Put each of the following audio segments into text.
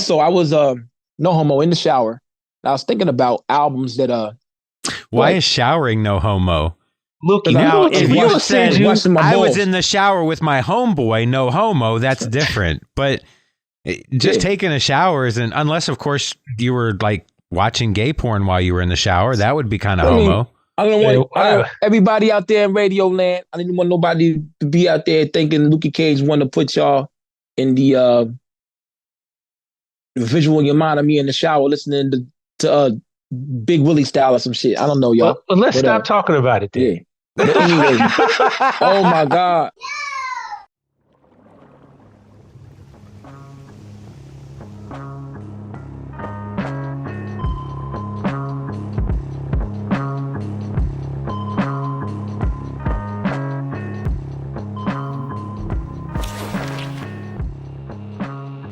Also, I was no homo in the shower. I was thinking about albums that Why is showering no homo? Lukey, Now, if you said I was balls. in the shower with my homeboy, no homo, that's different. But just taking a shower isn't, unless of course you were like watching gay porn while you were in the shower, that would be kind of homo. I don't want everybody out there in radio land. I didn't want nobody to be out there thinking Lukey Cage want to put y'all in the visual in your mind of me in the shower listening to Big Willie style or some shit. I don't know, y'all. Well, let's stop talking about it then. Yeah. But anyway, oh my God.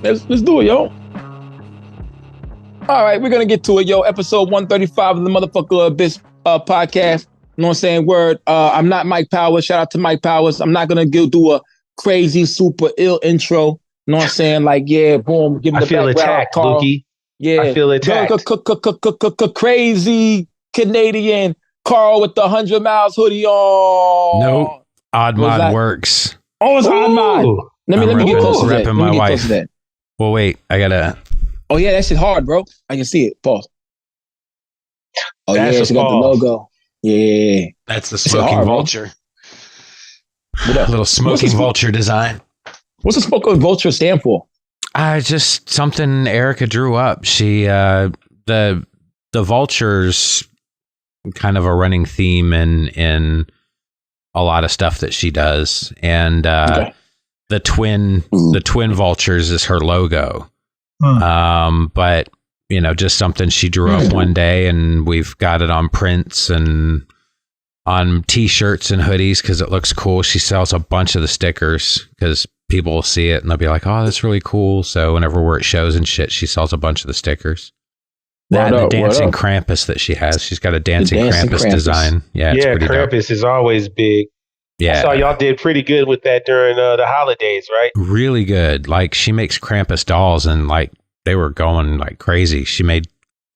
Let's do it, yo. All right, we're gonna get to it, yo. Episode 135 of the motherfucker Abyss podcast. You know what I'm saying? Word. I'm not Mike Powers. Shout out to Mike Powers. I'm not gonna do a crazy, super ill intro. You know what I'm saying? Like, yeah, boom, give me the I feel attacked, Lukey. Yeah, I feel attacked. Crazy Canadian Carl with the 100 miles hoodie on. Nope. Odd Mod works. Oh, it's Odd Mod. Let me get close to that. Repping my wife. Well, wait, I gotta. Oh yeah, that shit hard, bro. I can see it. Pause. Oh That's yeah, she got the logo. Yeah, that's the smoking vulture. A little smoking vulture design. What's the smoking vulture stand for? Just something Erica drew up. She the vultures kind of a running theme in a lot of stuff that she does, and the twin vultures is her logo. But you know, just something she drew up one day, and we've got it on prints and on t-shirts and hoodies because it looks cool. She sells a bunch of the stickers because people will see it and they'll be like, oh, that's really cool. So whenever we're at shows and shit, she sells a bunch of the stickers. That and the dancing Krampus that she has. She's got a dancing Krampus design. Yeah, it's pretty Krampus dope. Is always big. Yeah. I saw y'all did pretty good with that during the holidays, right? Really good. Like, she makes Krampus dolls, and like they were going like crazy. She made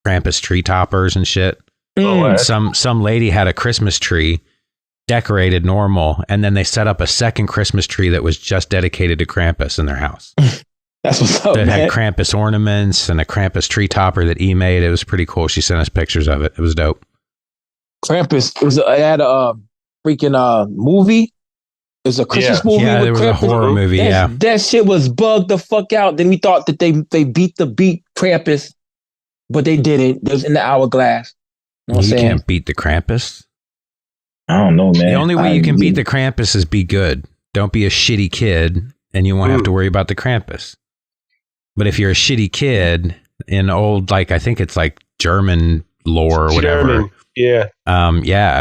Krampus tree toppers and shit. Some lady had a Christmas tree decorated normal, and then they set up a second Christmas tree that was just dedicated to Krampus in their house. That's what's up, that man. had Krampus ornaments and a Krampus tree topper that he made. It was pretty cool. She sent us pictures of it. It was dope. Krampus it had a freaking movie. It was a Christmas movie. Yeah, with there was Krampus. a horror movie. That shit was bugged the fuck out. Then we thought that they beat Krampus, but they didn't. It was in the hourglass. You know what I'm saying? Can't beat the Krampus. I don't know, man. The only way you can beat the Krampus is be good. Don't be a shitty kid, and you won't have to worry about the Krampus. But if you're a shitty kid in old, like, I think it's like German lore or whatever. Yeah.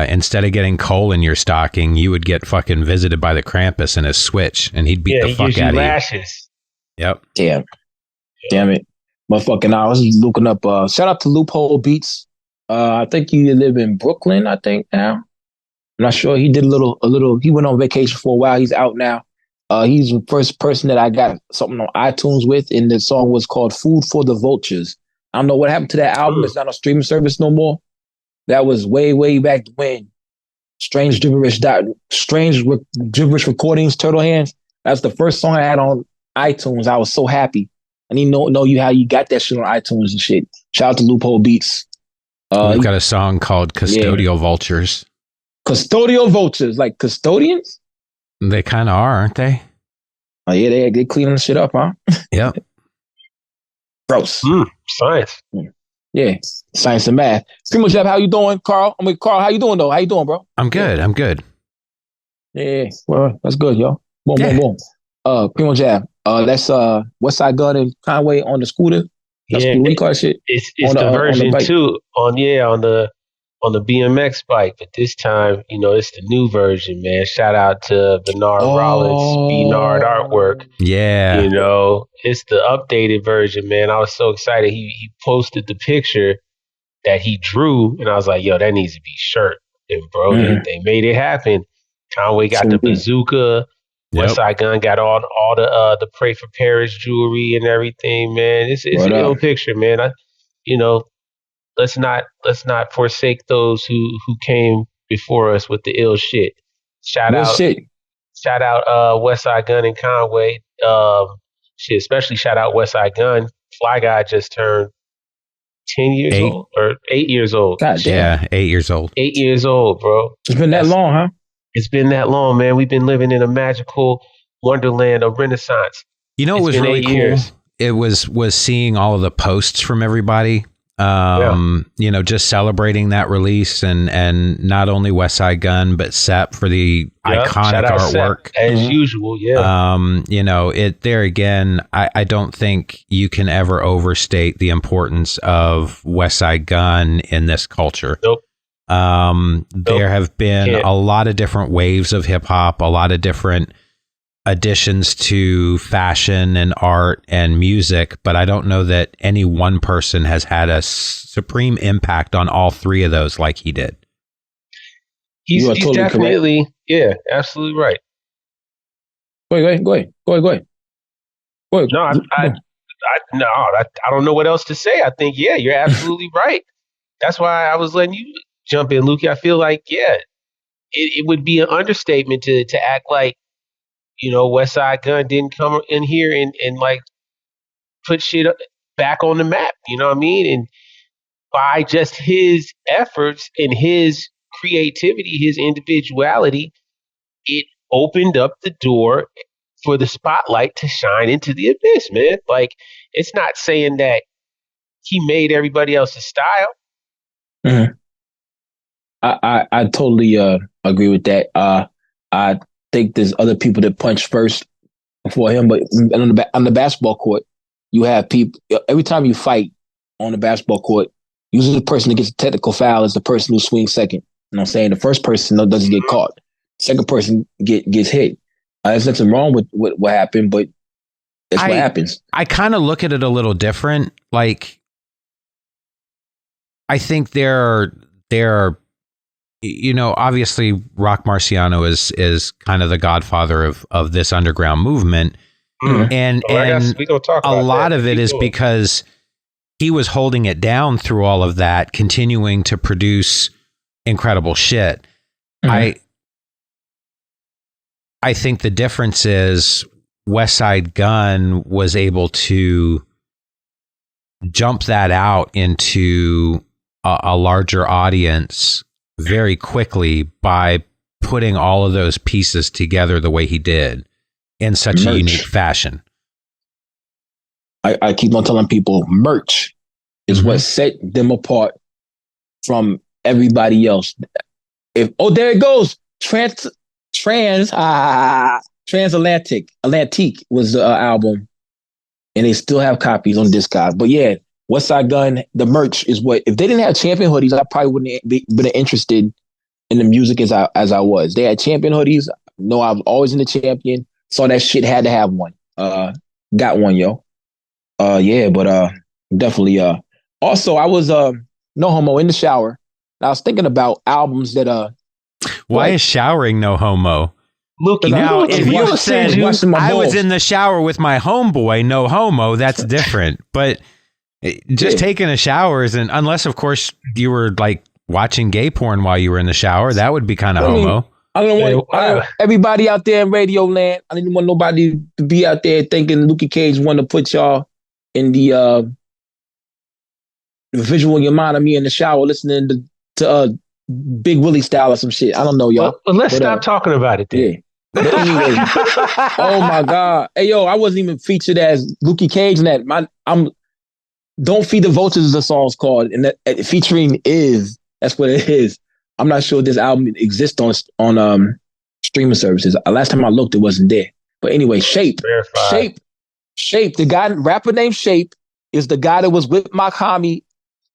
Instead of getting coal in your stocking, you would get fucking visited by the Krampus in a switch, and he'd beat the fuck out of lashes. You. Yep. Damn it. Motherfucking, I was looking up, shout out to Loophole Beats. I think he live in Brooklyn, I think now. I'm not sure. He did a little, he went on vacation for a while. He's out now. He's the first person that I got something on iTunes with, and the song was called Food for the Vultures. I don't know what happened to that album. It's not on streaming service no more. That was way, way back when. Strange Gibberish Recordings, Turtle Hands. That's the first song I had on iTunes. I was so happy. I need to know how you got that shit on iTunes and shit. Shout out to Loophole Beats. We've got a song called Custodial Vultures. Custodial Vultures, like custodians? They kind of are, aren't they? Oh yeah, they cleaning the shit up, huh? Yep. Gross. Science. Yeah, science and math. Primo Jab, how you doing, Carl? Carl, how you doing though? How you doing, bro? I'm good. Yeah, well, that's good, yo. Boom. Primo Jab. That's West Side Gun and Conway on the scooter. That's the car shit. It's the version 2 on the BMX bike, but this time, it's the new version, man. Shout out to Bernard Rollins, Bernard Artwork. Yeah. It's the updated version, man. I was so excited. He posted the picture that he drew, and I was like, yo, that needs to be shirt. And bro, they made it happen. Conway got the bazooka. West Side Gun got all the Pray for Paris jewelry and everything, man. It's an ill picture, man. You know, let's not forsake those who came before us with the ill shit. Shout out West Side Gun and Conway. Especially shout out West Side Gun. Fly Guy just turned 10 years old or 8 years old. God damn. Yeah, 8 years old. 8 years old, bro. It's been that long, huh? It's been that long, man. We've been living in a magical wonderland of Renaissance. You know, it was really cool. Years. It was seeing all of the posts from everybody. You know, just celebrating that release and not only West Side Gun but Sepp for the iconic artwork Sepp, as usual. You know, it there again. I don't think you can ever overstate the importance of West Side Gun in this culture. Nope. There have been a lot of different waves of hip hop, a lot of different additions to fashion and art and music, but I don't know that any one person has had a supreme impact on all three of those like he did. He's totally definitely correct. Yeah, absolutely right. Go ahead. No, I don't know what else to say. I think, yeah, you're absolutely right. That's why I was letting you jump in, Lukey. I feel like, yeah, it would be an understatement to act like, you know, West Side Gun didn't come in here and like put shit back on the map. You know what I mean? And by just his efforts and his creativity, his individuality, it opened up the door for the spotlight to shine into the abyss, man. Like, it's not saying that he made everybody else's style. Mm-hmm. I totally agree with that. I think there's other people that punch first before him, but on the basketball court, you have people. Every time you fight on the basketball court, usually the person that gets a technical foul is the person who swings second. You know what I'm saying? The first person doesn't get caught. Second person gets hit. There's nothing wrong with what happened, but that's what happens. I kind of look at it a little different. Like, I think there are, you know, obviously Roc Marciano is kind of the godfather of this underground movement. Mm-hmm. And we gonna talk about a lot that. of it is because he was holding it down through all of that, continuing to produce incredible shit. Mm-hmm. I think the difference is West Side Gun was able to jump that out into a larger audience very quickly by putting all of those pieces together the way he did in such a unique fashion. I keep on telling people merch is what set them apart from everybody else. There it goes. Transatlantic was the album, and they still have copies on Discog. But yeah, West Side Gun, the merch is what. If they didn't have Champion hoodies, I probably wouldn't been interested in the music as I was. They had Champion hoodies. No, I was always in the Champion. Saw that shit, had to have one. Got one, yo. Yeah, but definitely. Also, I was no homo in the shower. I was thinking about albums that Why is showering no homo? Look, now if you said I was in the shower with my homeboy, no homo, that's different. But just taking a shower isn't, unless of course you were like watching gay porn while you were in the shower, that would be kind of homo. I don't want everybody out there in radio land. I didn't want nobody to be out there thinking Luke Cage wanted to put y'all in the visual in your mind of me in the shower listening to Big Willie style or some shit. I don't know, y'all. Well, let's stop talking about it then. Yeah. But anyway, oh my God. Hey, yo, I wasn't even featured as Lukey Cage in that. Don't Feed the Vultures is the song's called. And that featuring that's what it is. I'm not sure this album exists on streaming services. Last time I looked, it wasn't there. But anyway, Shape, the guy, rapper named Shape, is the guy that was with Makami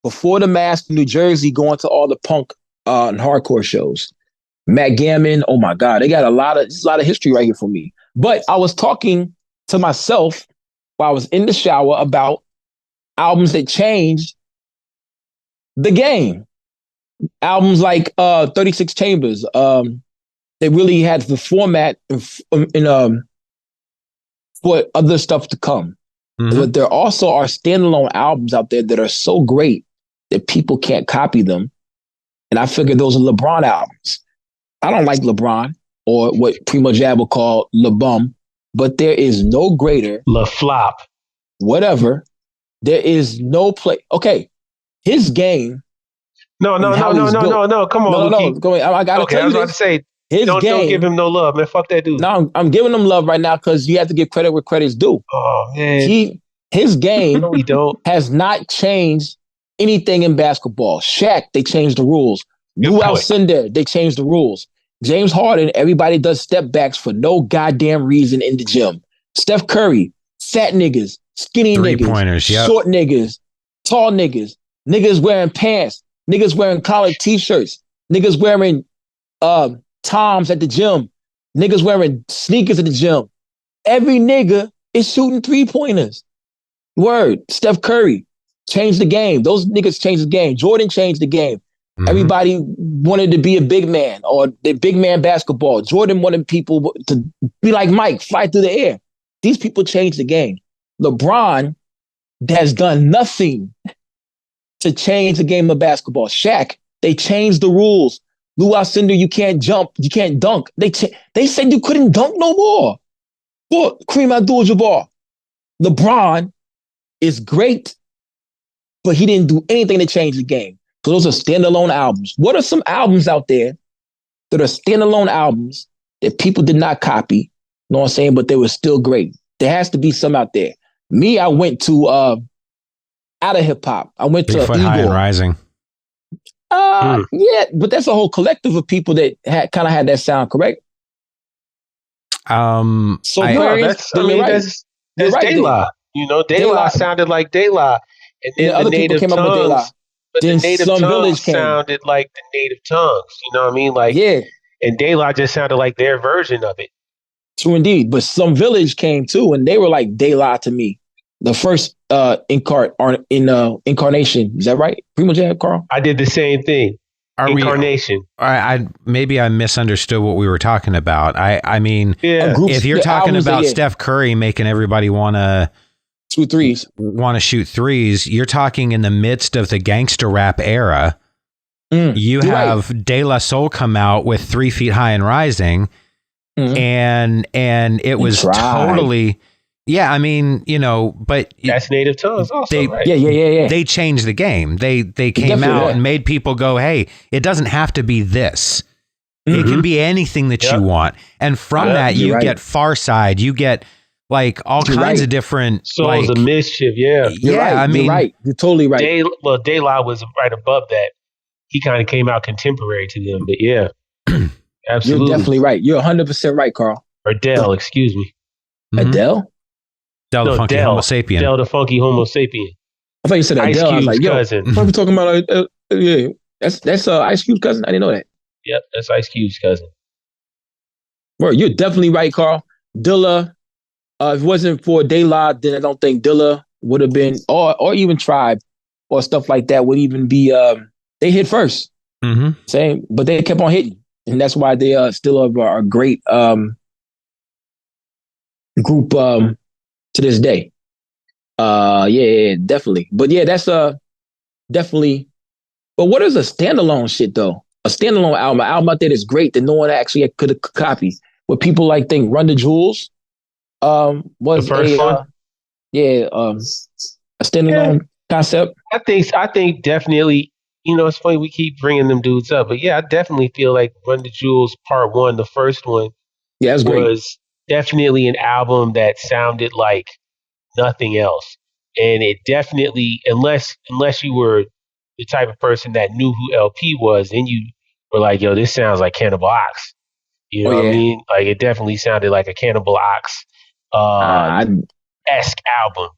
before the Mask in New Jersey, going to all the punk and hardcore shows. Matt Gammon, oh my God, they got a lot of history right here for me. But I was talking to myself while I was in the shower about albums that changed the game. Albums like 36 Chambers, They really had the format for other stuff to come. Mm-hmm. But there also are standalone albums out there that are so great that people can't copy them. And I figure those are LeBron albums. I don't like LeBron or what Primo Jab will call LeBum, but there is no greater LaFlop. Whatever. There is no play. Okay, his game. No. Come on, Lukey. Go ahead. I gotta Okay, tell I was you about this. to say, His don't game. give him no love, man. Fuck that dude. No, I'm giving him love right now because you have to give credit where credit's due. Oh man, His game no, we don't. has not changed anything in basketball. Shaq, they changed the rules. Lou Alcindor, they changed the rules. James Harden, everybody does step backs for no goddamn reason in the gym. Steph Curry, fat niggas, skinny niggas, short niggas, tall niggas, niggas wearing pants, niggas wearing collared t-shirts, niggas wearing Toms at the gym, niggas wearing sneakers at the gym. Every nigga is shooting 3-pointers. Word. Steph Curry changed the game. Those niggas changed the game. Jordan changed the game. Mm-hmm. Everybody wanted to be a big man or the big man basketball. Jordan wanted people to be like Mike, fly through the air. These people changed the game. LeBron has done nothing to change the game of basketball. Shaq, they changed the rules. Lou Alcindor, you can't jump, you can't dunk. They said you couldn't dunk no more. Well, Kareem Abdul-Jabbar. LeBron is great, but he didn't do anything to change the game. So those are standalone albums. What are some albums out there that are standalone albums that people did not copy? You know what I'm saying? But they were still great. There has to be some out there. Me, I went to out of hip hop. I went to Igor. High and Rising. Yeah, but that's a whole collective of people that kind of had that sound, correct? So that's De La. You know, De La sounded like De La, and then other people came up with De La. But then the native tongues sounded like the native tongues. You know what I mean? Like, yeah. And De La just sounded like their version of it. True indeed. But Some Village came too, and they were like De La to me. The first incarnation. Is that right? Primo Jab, Carl? I did the same thing. Incarnation. Maybe I misunderstood what we were talking about. I mean, if you're talking about Steph Curry making everybody want to shoot threes, you're talking in the midst of the gangster rap era. You have right. De La Soul come out with 3 Feet High and Rising, and it was totally. Yeah, I mean, you know, but that's native tongues also, right? Yeah. They changed the game. They came out and made people go, hey, it doesn't have to be this. It can be anything that you want. And from that, you get Far Side. You get like all kinds of different Souls of Mischief. Yeah, I mean, you're right. You're totally right. De La was right above that. He kind of came out contemporary to them, but yeah, absolutely. You're definitely right. You're 100% right, Carl. Or Dell, excuse me. Adele? Del the Funky Homo Sapien. Del the Funky Homo Sapien. I thought you said Adele. I was like, yo, cousin. What are we talking about? Yeah, that's Ice Cube's cousin. I didn't know that. Yep, that's Ice Cube's cousin. Well, you're definitely right, Carl. Dilla. If it wasn't for De La, then I don't think Dilla would have been, or even Tribe, or stuff like that would even be. They hit first. Same, but they kept on hitting, and that's why they still are a great group. To this day. Yeah, definitely. But yeah, that's definitely. But what is a standalone shit though? A standalone album, an album out there that's great that no one actually could have copied. What people like think Run the Jewels was the first one. A standalone concept. I think definitely. You know, it's funny we keep bringing them dudes up, but yeah, I definitely feel like Run the Jewels Part 1, the first one, that's great. Was definitely an album that sounded like nothing else. And it definitely, unless you were the type of person that knew who LP was, then you were like, yo, this sounds like Cannibal Ox. You know what I mean? Like, it definitely sounded like a Cannibal Ox esque album,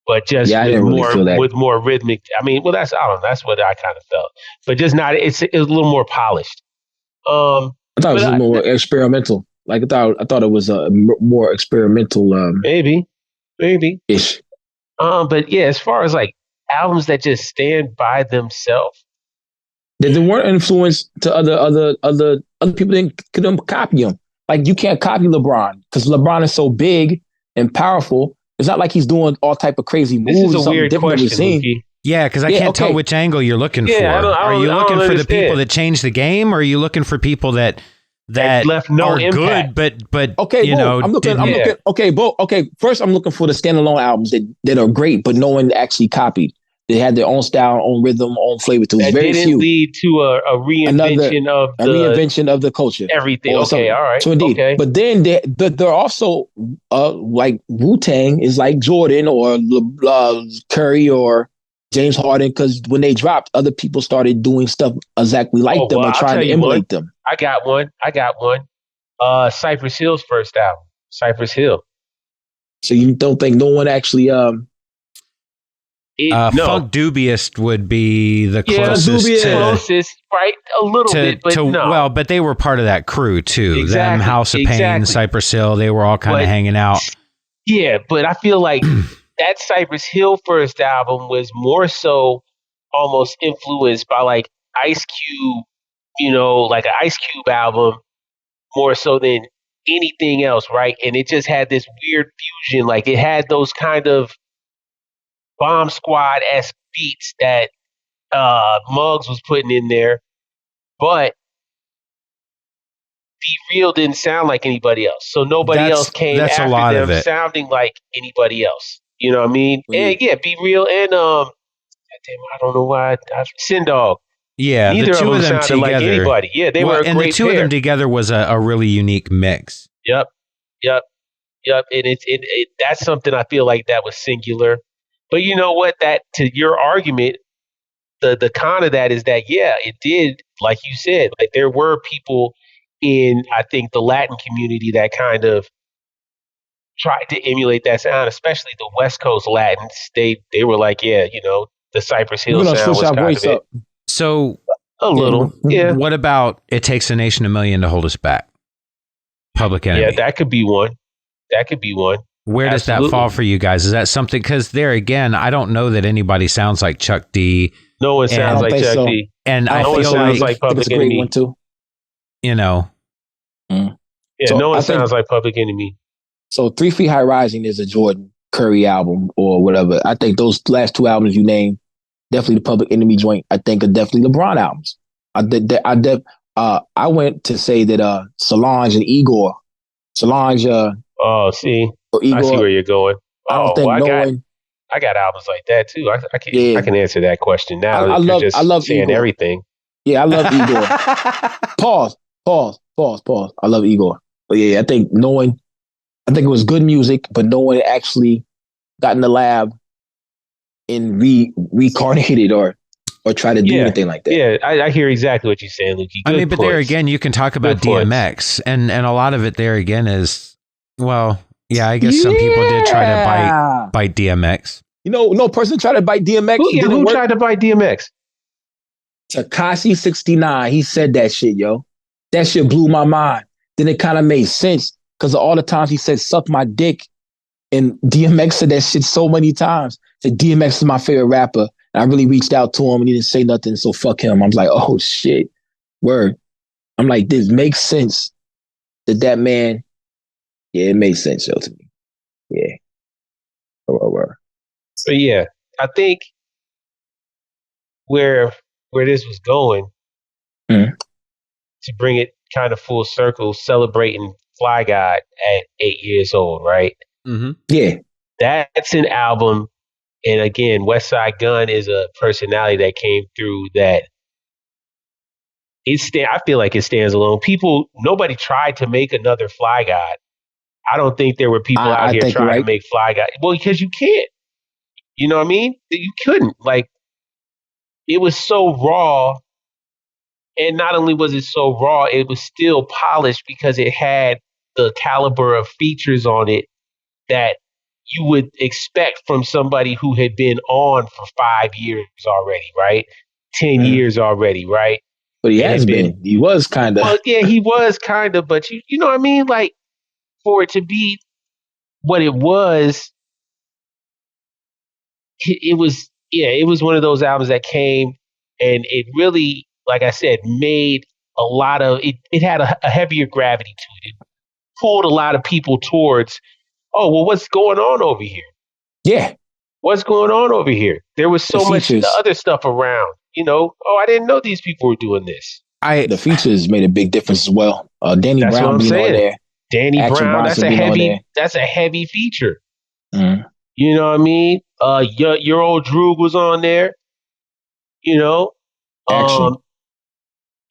but just with more rhythmic. I mean, well, that's what I kind of felt, but just not. It's a little more polished. I thought it was a little more experimental. Like I thought it was a more experimental. Maybe ish. But yeah, as far as like albums that just stand by themselves, They weren't influenced to other people didn't couldn't copy him. Like you can't copy LeBron because LeBron is so big and powerful. It's not like he's doing all type of crazy This is moves or a something weird different that we're question, seeing. Lukey. Yeah, because I can't tell which angle you're looking for. Are you looking for the people that change the game, or are you looking for people that left no are impact. good, but okay, you know, I'm looking. Okay. First, I'm looking for the standalone albums that are great, but no one actually copied. They had their own style, own rhythm, own flavor to it. That Very didn't few. lead to a reinvention of the culture. Everything. Okay, all right. So indeed, okay. but then they're also like Wu-Tang is like Jordan or Curry or James Harden, because when they dropped, other people started doing stuff exactly like them or trying to emulate them. I got one. Cypress Hill's first album, Cypress Hill. So you don't think no one actually no. Funk Dubious would be the closest right? A little bit, but no. Well, but they were part of that crew too. Exactly, them, House of Pain, Cypress Hill, they were all kind of hanging out. Yeah, but I feel like that Cypress Hill first album was more so almost influenced by like Ice Cube, like an Ice Cube album, more so than anything else, right? And it just had this weird fusion. Like it had those kind of Bomb Squad-esque beats that Muggs was putting in there, but Be Real didn't sound like anybody else. So nobody else came after them sounding like anybody else. You know what I mean? And yeah, Be Real and I don't know why Sin Dog. Yeah, neither the two of them sounded together, like anybody. Yeah, they were a and great the two pair. of them together was a really unique mix. Yep. And it that's something I feel like that was singular. But you know what? That to your argument, the con of that is that it did, like you said, like there were people in I think the Latin community that kind of tried to emulate that sound, especially the West Coast Latins. They were like, the Cypress Hill sound was kind of it. So a little, yeah. What about It Takes a Nation $1 million to Hold Us Back? Public Enemy. Yeah, that could be one. Where does that fall for you guys? Is that something? Because there again, I don't know that anybody sounds like Chuck D. No one sounds like Chuck D. And I feel like Public Enemy. One too. Mm. Yeah, so no one sounds like Public Enemy. So 3 Feet High Rising is a Jordan Curry album or whatever. I think those last two albums you named, definitely the Public Enemy joint. I think are definitely LeBron albums. I went to say that Solange and Igor. Solange. Oh, see, Igor, I see where you're going. I don't think I got albums like that too. I can answer that question now. I love saying Igor. Everything. Yeah, I love Igor. Pause. I love Igor. But yeah, I think it was good music, but no one actually got in the lab and reincarnated or tried to do anything like that. Yeah, I hear exactly what you're saying, Lukey. I mean, but there again, you can talk about DMX, and a lot of it there again is, well, yeah, I guess some people did try to bite DMX. No person tried to bite DMX. Who tried to bite DMX? Tekashi 69. He said that shit, yo. That shit blew my mind. Then it kind of made sense because of all the times he said, suck my dick. And DMX said that shit so many times. Said DMX is my favorite rapper. And I really reached out to him and he didn't say nothing. So fuck him. I'm like, oh shit. Word. I'm like, this makes sense that man. Yeah, it makes sense, yo, to me. Yeah. But yeah, I think where this was going, to bring it kind of full circle, celebrating Fly God at 8 years old, right? Mm-hmm. Yeah. That's an album. And again, Westside Gunn is a personality that came through that I feel like it stands alone. Nobody tried to make another Fly God. I don't think there were people out here trying to make Fly God. Well, because you can't. You know what I mean? You couldn't. Like, it was so raw. And not only was it so raw, it was still polished because it had the caliber of features on it that you would expect from somebody who had been on for 5 years already, right? 10 years already, right? But he has been. He was kind of. Well, yeah, he was kind of. But you know what I mean? Like, for it to be what it was, it was one of those albums that came and it really like I said, made a lot of it. It had a heavier gravity to it. It pulled a lot of people towards, oh, well, what's going on over here? Yeah. What's going on over here? There was so much other stuff around. Oh, I didn't know these people were doing this. The features made a big difference as well. Danny That's Brown being on there. Danny Action Brown, Bronson that's a heavy feature. Mm-hmm. You know what I mean? Your old Droog was on there. Action.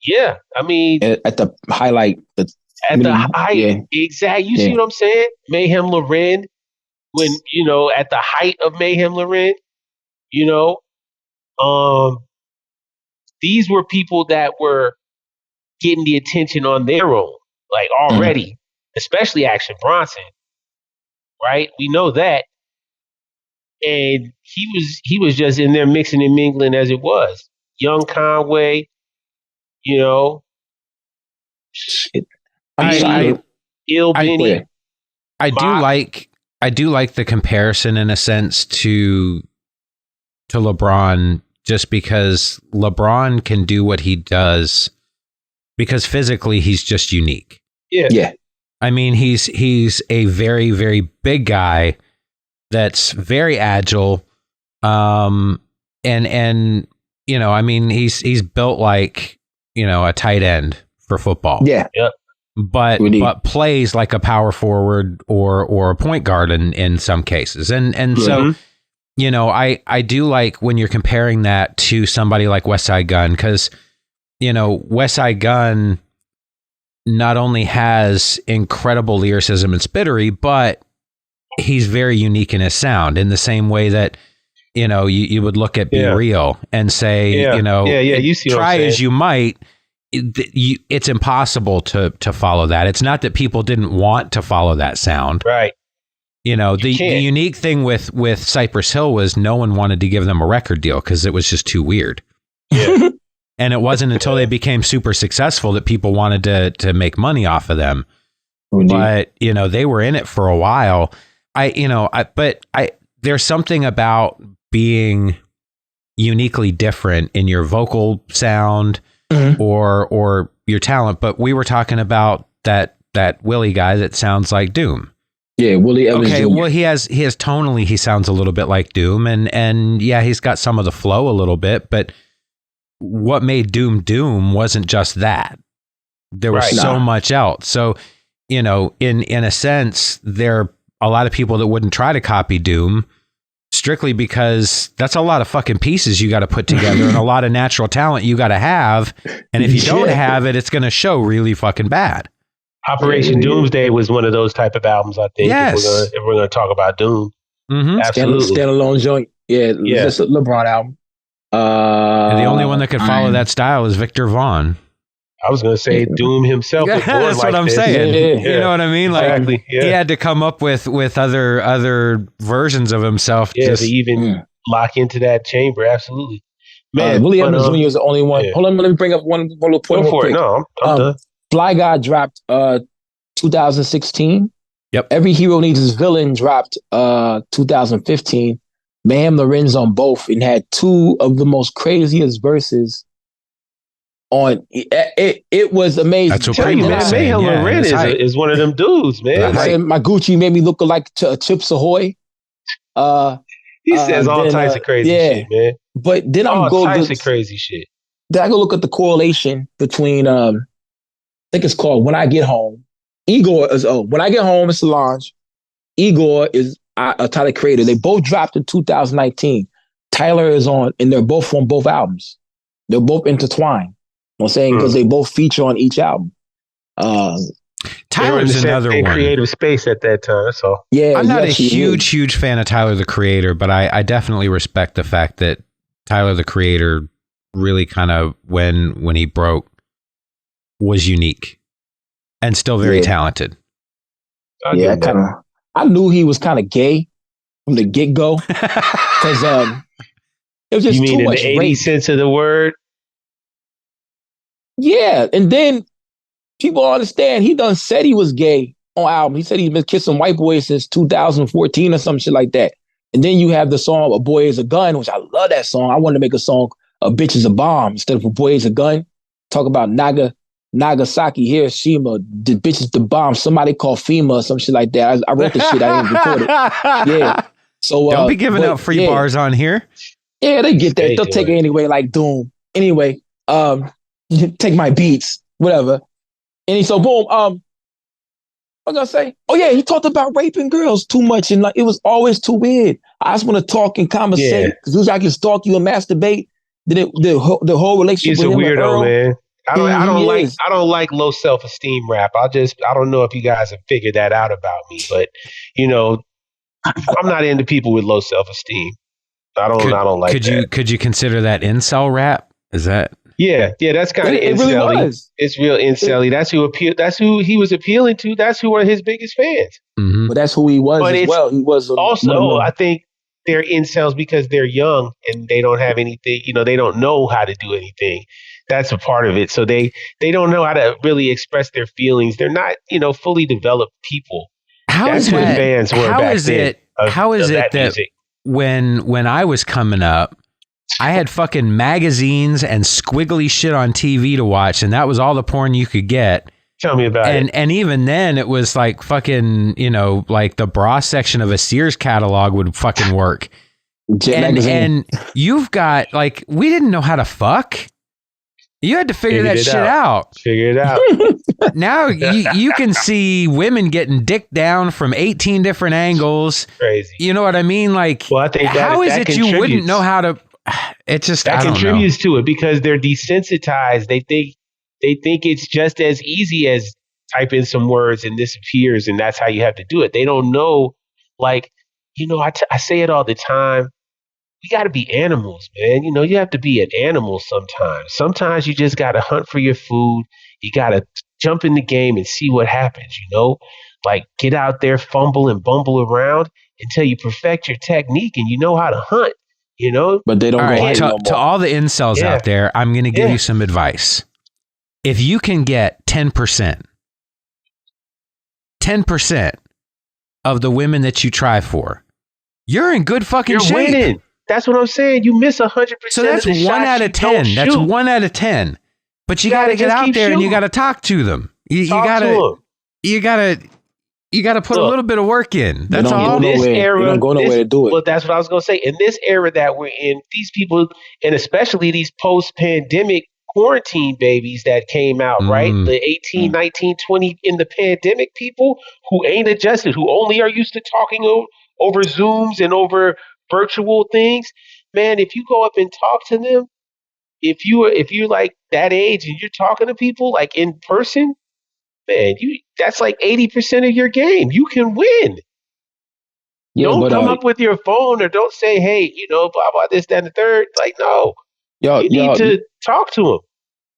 Yeah, I mean, at the highlight, height, exactly. You see what I'm saying? Mayhem Loren, when at the height of Mayhem Loren, these were people that were getting the attention on their own, like already, especially Action Bronson, right? We know that, and he was just in there mixing and mingling as it was. Young Conway, Ill Benny. I do like the comparison in a sense to LeBron, just because LeBron can do what he does because physically he's just unique. Yeah. I mean, he's a very, very big guy that's very agile. And I mean, he's built like, a tight end for football. Yeah. Yep. But plays like a power forward or a point guard in some cases. And so, I do like when you're comparing that to somebody like West Side Gun, because, West Side Gun not only has incredible lyricism and spittery, but he's very unique in his sound, in the same way that, you would look at Be Real and say, you see try as you might, it's impossible to follow that. It's not that people didn't want to follow that sound. Right. The unique thing with Cypress Hill was no one wanted to give them a record deal because it was just too weird. Yeah. And it wasn't until they became super successful that people wanted to make money off of them. But, they were in it for a while. There's something about being uniquely different in your vocal sound or your talent. But we were talking about that Willie guy that sounds like Doom. Yeah, Willie Evans. Okay, Jr. well, he has tonally, he sounds a little bit like Doom, and yeah, he's got some of the flow a little bit, but what made Doom wasn't just that. There was so much else. So, in a sense, there are a lot of people that wouldn't try to copy Doom strictly because that's a lot of fucking pieces you got to put together and a lot of natural talent you got to have. And if you don't have it, it's going to show really fucking bad. Operation Doomsday was one of those type of albums, I think. Yes. If we're going to talk about Doom. Mm-hmm. Absolutely. Standalone joint. Yeah. It's a LeBron album. And the only one that could follow that style is Victor Vaughn. I was going to say Doom himself. Yeah, that's what I'm saying. Yeah. You know what I mean? Like, exactly. He had to come up with other versions of himself. To even lock into that chamber. Absolutely. Man, Willie Evans Jr. is the only one. Yeah. Hold on, let me bring up one little point. Go for it. No, I'm done. Fly Guy dropped 2016. Yep. Every Hero Needs His Villain dropped 2015. Mayhem Lorenz on both and had two of the most craziest verses on it was amazing. That's what people are saying. Mayhem Lorenz is one of them dudes, man. My Gucci made me look like Chips Ahoy. He says all types of crazy shit, man. But then all types of crazy shit. Then I go look at the correlation between I think it's called When I Get Home. Igor is When I Get Home is Solange. Igor is Tyler Creator. They both dropped in 2019. Tyler is on, and they're both on both albums. They're both intertwined. I'm saying because they both feature on each album. Tyler's another one. Creative space at that time. So yeah, I'm not a huge fan of Tyler the Creator, but I definitely respect the fact that Tyler the Creator really kind of when he broke was unique and still very talented. I knew he was kind of gay from the get-go because it was just too much in the 80 sense of the word. Yeah, and then people understand he done said he was gay on album. He said he's been kissing white boys since 2014 or some shit like that. And then you have the song "A Boy Is a Gun," which I love that song. I wanted to make a song a bitch is a bomb instead of a boy is a gun. Talk about Nagasaki, Hiroshima, the bitch is the bomb. Somebody called FEMA or some shit like that. I wrote the shit. I didn't record it. Yeah. So don't be giving out free bars on here. Yeah, they get that. They'll take it anyway, like Doom. Anyway, take my beats, whatever. And so boom. What was I gonna say? Oh yeah, he talked about raping girls too much, and like it was always too weird. I just want to talk and conversate because usually I can stalk you and masturbate. Then the whole relationship. He's with a him weirdo, man. I don't like low self-esteem rap. I don't know if you guys have figured that out about me, but I'm not into people with low self-esteem. I don't like that. Could you consider that incel rap? Is that? Yeah, that's kind of it really was. It's real incel-y. That's who he was appealing to. That's who are his biggest fans. Mm-hmm. But that's who he was as well. He was also, I think they're incels because they're young and they don't have anything. They don't know how to do anything. That's a part of it. So they don't know how to really express their feelings. They're not, fully developed people. That's what fans were back then. How is it that when I was coming up, I had fucking magazines and squiggly shit on TV to watch, and that was all the porn you could get. Tell me about it. And even then, it was like fucking, like the bra section of a Sears catalog would fucking work. And you've got, like, we didn't know how to fuck. You had to figure that shit out. Figure it out. Now you can see women getting dick down from 18 different angles. Crazy. You know what I mean? Like, well, I think how is it you wouldn't know how to? It just that contributes to it because they're desensitized. They think it's just as easy as type in some words and this appears, and that's how you have to do it. They don't know, like, I say it all the time. You got to be animals, man. You have to be an animal sometimes. Sometimes you just got to hunt for your food. You got to jump in the game and see what happens, Like, get out there, fumble and bumble around until you perfect your technique and you know how to hunt, But they don't all go right, no more. To all the incels out there, I'm going to give you some advice. If you can get 10% of the women that you try for, you're in good fucking shape. You're winning. That's what I'm saying. You miss 100%. So that's 1 out of 10. That's 1 out of 10. But you got to get out there and you got to talk to them. You got to put a little bit of work in. That's all. In this era, you don't go nowhere to do it. Well, that's what I was going to say. In this era that we're in, these people, and especially these post-pandemic quarantine babies that came out, right? The 18, 19, 20 in the pandemic people who ain't adjusted, who only are used to talking over Zooms and over virtual things. Man, if you go up and talk to them, if you're like that age and you're talking to people like in person, man, that's like 80% of your game. You can win. Yeah, don't come up with your phone or don't say, hey, blah, blah, this, that, and the third. Like, no. You need to talk to them.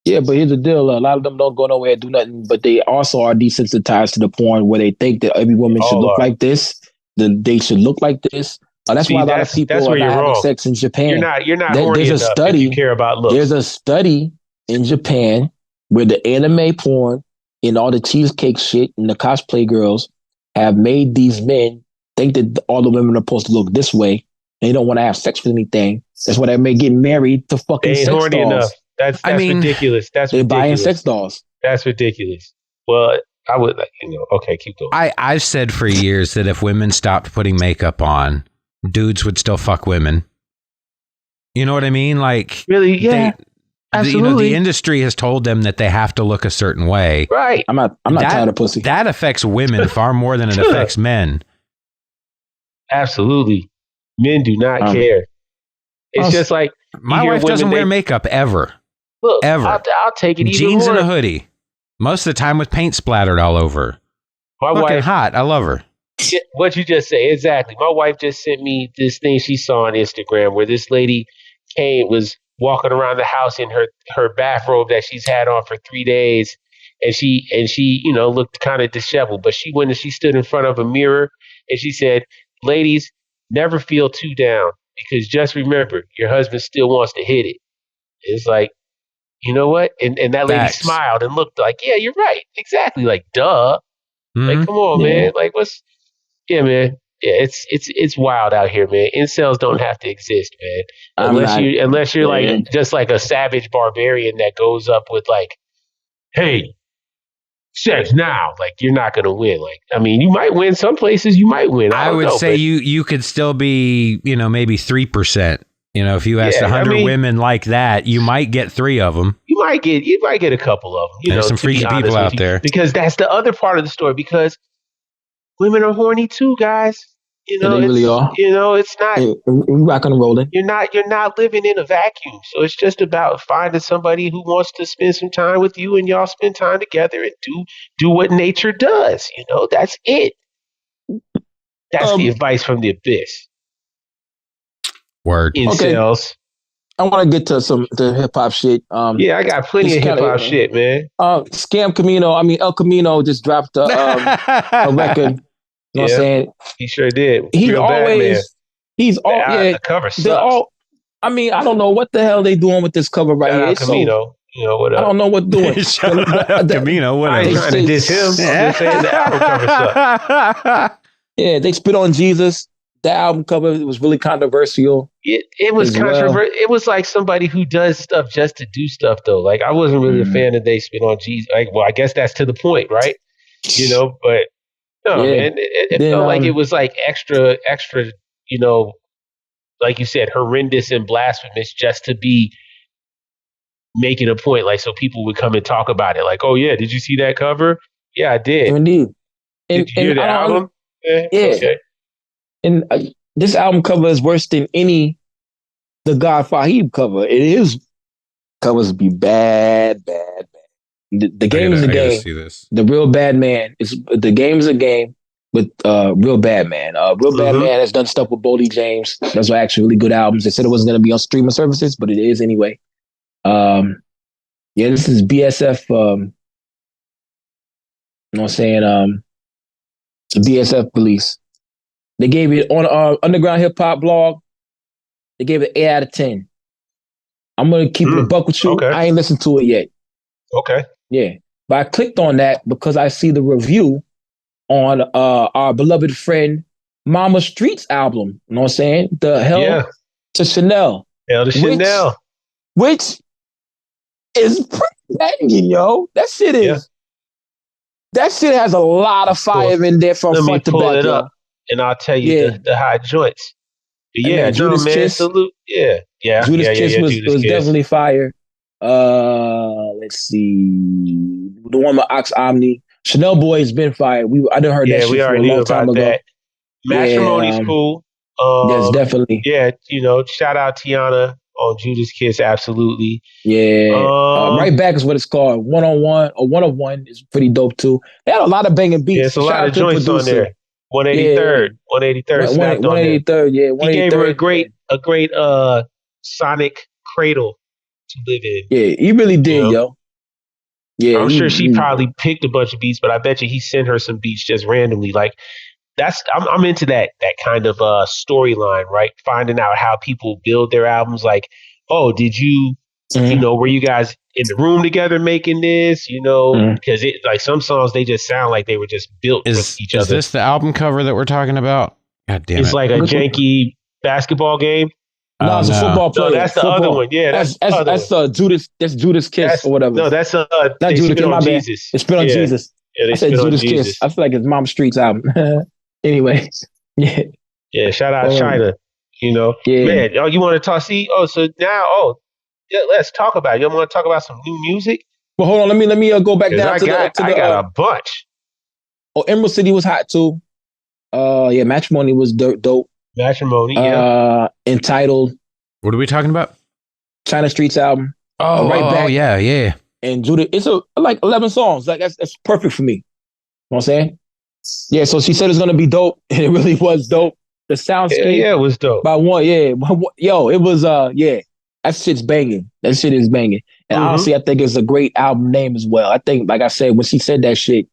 Yeah, but here's the deal. A lot of them don't go nowhere and do nothing, but they also are desensitized to the point where they think that every woman should look like this. They should look like this. That's why a lot of people are not having sex in Japan. You're not horny enough if you care about looks. There's a study in Japan where the anime porn and all the cheesecake shit and the cosplay girls have made these men think that all the women are supposed to look this way. And they don't want to have sex with anything. That's why they may get married to fucking sex dolls. They ain't horny enough. That's ridiculous. They're buying sex dolls. That's ridiculous. Well, I would, okay, keep going. I've said for years that if women stopped putting makeup on, dudes would still fuck women. You know what I mean? Like, really? Yeah. Absolutely. The industry has told them that they have to look a certain way. Right. I'm not tired of pussy. That affects women far more than it affects men. Absolutely. Men do not care. It's just like my wife doesn't wear makeup ever. Look, ever. I'll take it even jeans more. And a hoodie. Most of the time with paint splattered all over. My wife, hot. I love her. What you just say, exactly. My wife just sent me this thing she saw on Instagram where this lady was walking around the house in her bathrobe that she's had on for 3 days, and she looked kind of disheveled. But she went and she stood in front of a mirror and she said, "Ladies, never feel too down because just remember, your husband still wants to hit it." It's like, you know what? And that lady smiled and looked like, "Yeah, you're right, exactly." Like, duh. Mm-hmm. Like, come on, man. Like, yeah, man. it's wild out here, man. Incels don't have to exist, man. Unless you're like just like a savage barbarian that goes up with like, hey, sex now. Like, you're not gonna win. Like, I mean, you might win some places. You might win. I would say you could still be, maybe 3%. If you asked 100 women like that, you might get 3 of them. You might get a couple of them. There's some freaky people out there. Because that's the other part of the story. Because women are horny too, guys. They really are. It's not. We're rock and rolling. You're not living in a vacuum. So it's just about finding somebody who wants to spend some time with you, and y'all spend time together and do what nature does. That's it. That's the advice from the abyss. Word. Incels. Okay. I want to get to the hip hop shit. I got plenty of hip hop shit, man. Scam Camino. I mean, El Camino just dropped a record. You know what I'm saying? He sure did. He's the cover sucks. I mean, I don't know what the hell they doing with this cover right here. Camino. Whatever. I don't know what doing. Camino, whatever. I ain't trying to diss him. I'm just saying the album cover sucks. Yeah, they spit on Jesus. The album cover was really controversial. It was controversial. Well. It was like somebody who does stuff just to do stuff, though. Like, I wasn't really a fan of they spit on Jesus. Like, well, I guess that's to the point, right? But no, man, it felt like it was like extra, like you said, horrendous and blasphemous just to be making a point. Like, so people would come and talk about it. Like, oh yeah, did you see that cover? Yeah, I did. Indeed. Did you hear the album? Yeah. Okay. And this album cover is worse than any the God Fahim cover. His covers be bad. The game is a game. The Real Bad Man the game is a game with Real Bad Man. Real Bad Man has done stuff with Boldy James. Those are actually really good albums. They said it wasn't going to be on streaming services, but it is anyway. This is BSF. You know what I'm saying? It's a BSF release. They gave it on Underground Hip Hop blog. They gave it 8 out of 10. I'm gonna keep it a buck with you. Okay. I ain't listened to it yet. Okay. Yeah, but I clicked on that because I see the review on our beloved friend Mama Street's album. You know what I'm saying? The Hell to Chanel. Hell to Chanel. Which is pretty banging, yo. That shit is. Yeah. That shit has a lot of fire in there from front to back. Let me pull it up, and I'll tell you the high joints. But yeah, Judas Kiss. Salute. Yeah. Judas Kiss was definitely fire. Let's see. The one with Ox Omni. Chanel Boy has been fired. I done heard that shit for a long time ago. That. Matrimony's cool. Yes, definitely. Yeah, shout out Tiana on Judas Kiss, absolutely. Yeah. Right Back is what it's called. 1-on-1 or 1 of 1 is pretty dope too. They had a lot of banging beats. Yeah, it's a lot of joints on there. 183rd. 183rd. 183rd, yeah. 183rd. He gave her a great sonic cradle to live in. Yeah, he really did, yo. Yeah, I'm sure she probably picked a bunch of beats, but I bet you he sent her some beats just randomly. Like, I'm into that kind of storyline, right? Finding out how people build their albums. Like, oh, did you, were you guys in the room together making this? Because it like some songs they just sound like they were just built with each other. Is this the album cover that we're talking about? God damn it! It's like a janky basketball game. No, it's a football player. No, that's the other one. Yeah, that's Judas. That's Judas Kiss or whatever. No, that's not Judas Kiss. My bad. Jesus. It's spit on Jesus. Yeah, I said Judas Kiss. I feel like it's Mom Street's album. Anyway, yeah. Shout out China. Man. Oh, you want to talk? So now, let's talk about it. You want to talk about some new music? Well, hold on. Let me go back down I got a bunch. Oh, Emerald City was hot too. Matrimony was dope. Matrimony, Entitled. What are we talking about? China Street's album. Right Back. Yeah. And Judah, it's like 11 songs. Like that's perfect for me. You know what I'm saying? Yeah, so she said it's gonna be dope, and it really was dope. The soundscape, it was dope. By one, yo, it was that shit's banging. That shit is banging, and honestly, I think it's a great album name as well. I think, like I said, when she said that shit,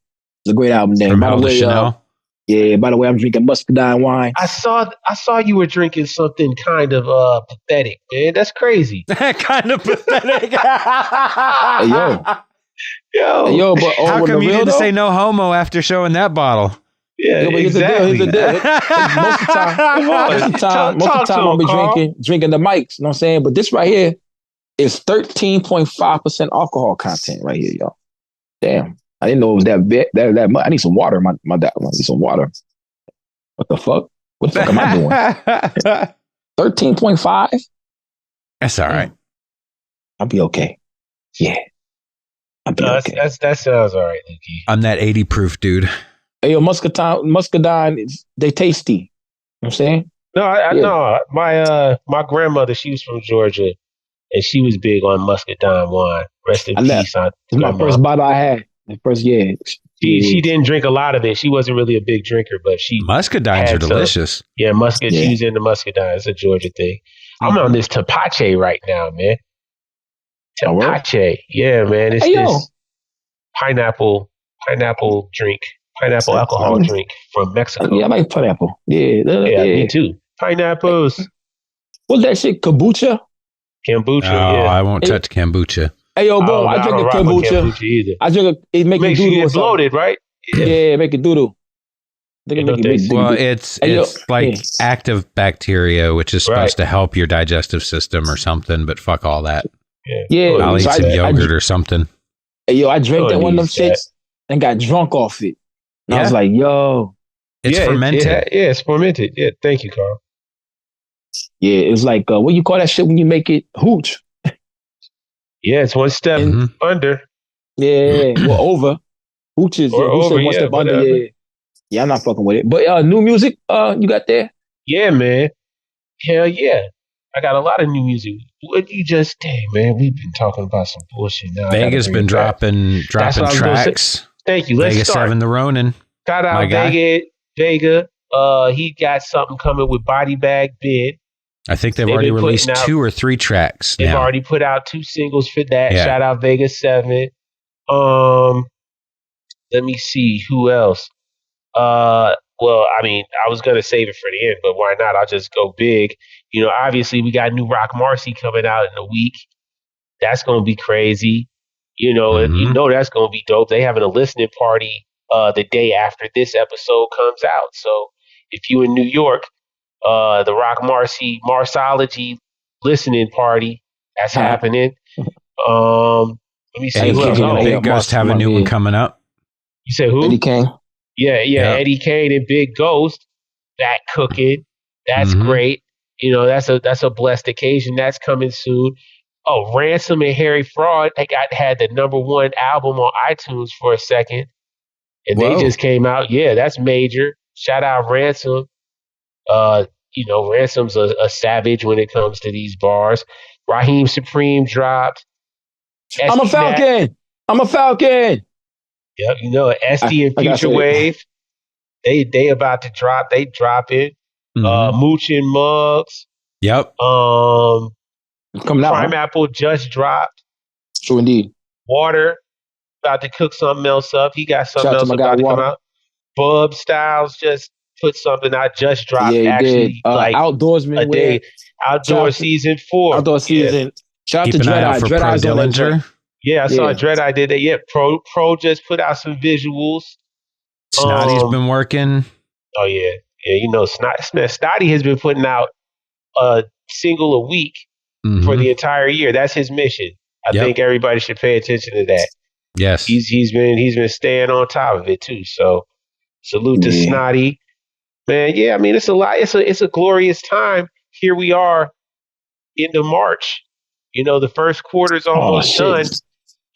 it's a great album name. By the way, Chanel. By the way, I'm drinking muscadine wine. I saw you were drinking something kind of pathetic, man. That's crazy. Kind of pathetic. Hey, yo, but how come you didn't say no homo after showing that bottle? Yeah, but here's exactly. the deal. Most of the time, I'll be drinking the mics. You know what I'm saying? But this right here is 13.5% alcohol content right here, y'all. Damn, I didn't know it was that big. That much. I need some water. I need some water. What the fuck? What the fuck am I doing? 13.5. That's all right. I'll be okay. Yeah, I'll be okay. That sounds all right, Lukey. I'm that 80 proof dude. Hey, yo, muscadine, they tasty. You know what I'm saying? No, my grandmother, she was from Georgia, and she was big on muscadine wine. Rest in peace. It's my first bottle I had. The first year. She didn't drink a lot of it. She wasn't really a big drinker, but muscadines are delicious. Yeah, she was into muscadine. It's a Georgia thing. I'm on this tepache right now, man. Tepache. Yeah, man. It's this pineapple drink. Pineapple alcohol drink from Mexico. Yeah, I like pineapple. Yeah, me too. Pineapples. What's that shit? Kombucha? Kombucha, yeah. I won't touch kombucha. Hey, yo, boom, I drink a kombucha either. I drink it makes you get bloated, right? Yeah, make it doodle. It's active bacteria, which is supposed to help your digestive system or something, but fuck all that. Yeah. I'll eat some yogurt or something. Hey, yo, I drank that one of them shits and got drunk off it. And I was like, yo. It's fermented. It's fermented. Yeah, thank you, Carl. Yeah, it was like, what you call that shit when you make it? Hooch. Yeah, it's one step under. Yeah, well, over. Hooch is one step under. Yeah, I'm not fucking with it. But new music you got there? Yeah, man. Hell yeah. I got a lot of new music. What you just man, we've been talking about some bullshit now. Vega's been dropping tracks. Thank you. Let's Vega start. 7 the Ronin. Shout out Vega. He got something coming with Body Bag Bid. I think they've already released 2 or 3 tracks. They've already put out 2 singles for that. Yeah. Shout out Vega 7. Let me see who else. Well, I mean, I was gonna save it for the end, but why not? I'll just go big. You know, obviously we got new Roc Marciano coming out in a week. That's gonna be crazy. You know, and you know that's gonna be dope. They having a listening party the day after this episode comes out. So if you in New York, the Roc Marciology listening party that's happening. Let me see. Big Ghost have a new one coming up. You said who? Eddie Kane. Yeah. Eddie Kane and Big Ghost back cooking. That's great. You know, that's a blessed occasion. That's coming soon. Oh, Ransom and Harry Fraud, they had the #1 album on iTunes for a second. And they just came out. Yeah, that's major. Shout out Ransom. You know, Ransom's a savage when it comes to these bars. Raheem Supreme dropped. I'm a Falcon. Yep, you know, SD and Future Wave. They about to drop. They dropping. Mooch and Muggs. Yep. Coming out. Prime Apple just dropped. True indeed. Water about to cook something else up. He got something else about to come out. Bub Styles just put something out. Just dropped. Yeah, actually, like Outdoorsman a day. Outdoor season 4. Outdoor season. Shout out to Keep an eye out Dread for Pro Dillinger. Yeah, I saw Dread Eye did that. Yeah, Pro just put out some visuals. Snotty's been working. Oh yeah. You know, Snotty has been putting out a single a week for the entire year. That's his mission. I think everybody should pay attention to that. Yes, he's been staying on top of it too. So salute to Snotty, man. Yeah, I mean it's a lot. It's a glorious time. Here we are into March. You know, the first quarter's almost done.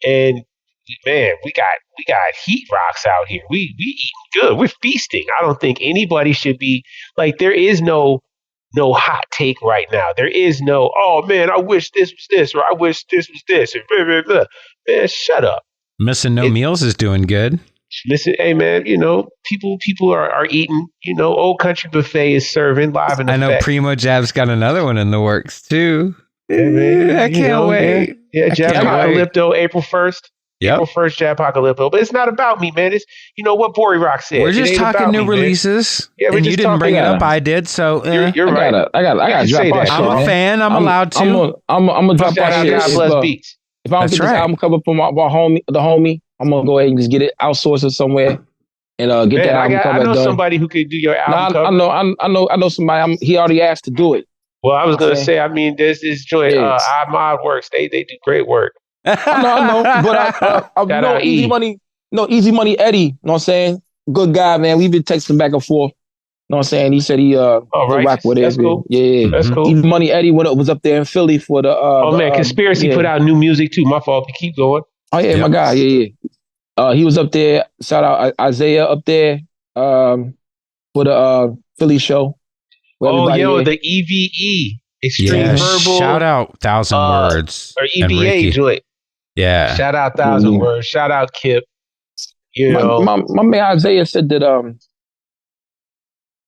And man, we got heat rocks out here. We eating good. We're feasting. I don't think anybody should be like, there is no hot take right now. There is no, oh man, I wish this was this, or I wish this was this, and blah, blah, blah. Man, shut up. Missing No Meals is doing good. Listen, hey man, you know, people are eating. You know, Old Country Buffet is serving live in effect. I know Primo Jab's got another one in the works too. Yeah, man, I can't wait. Yeah, Japocalypto, April 1st. Yep. April 1st, Japocalypto. But it's not about me, man. It's, you know what Bori Rock said. We're just talking new releases. Yeah, and you didn't bring it up. I did. So you're right. I got to drop our shit. I'm a fan. I'm allowed to. I'm gonna drop our shit. God beats. If I don't get this album cover from the homie, I'm gonna go ahead and just get it outsourced somewhere and get that album cover I know done. somebody who could do your album cover. I know somebody. He already asked to do it. Well, I was gonna say, I mean, there's this joint, iMod Works. They do great work. I know, but I know Easy Money. No, Easy Money Eddie. You know what I'm saying? Good guy, man. We've been texting back and forth. You know what I'm saying? He said he rock with it. That's cool. Yeah, that's cool. Easy Money Eddie was up there in Philly for the. Man, Conspiracy put out new music too. My fault. Keep going. Oh yeah, my guy. Yeah. He was up there. Shout out Isaiah up there for the Philly show. The EVE Extreme Verbal. Shout out 1,000 Words or EVA joint. Yeah. Shout out 1,000 Words. Shout out Kip. You know, my man Isaiah said that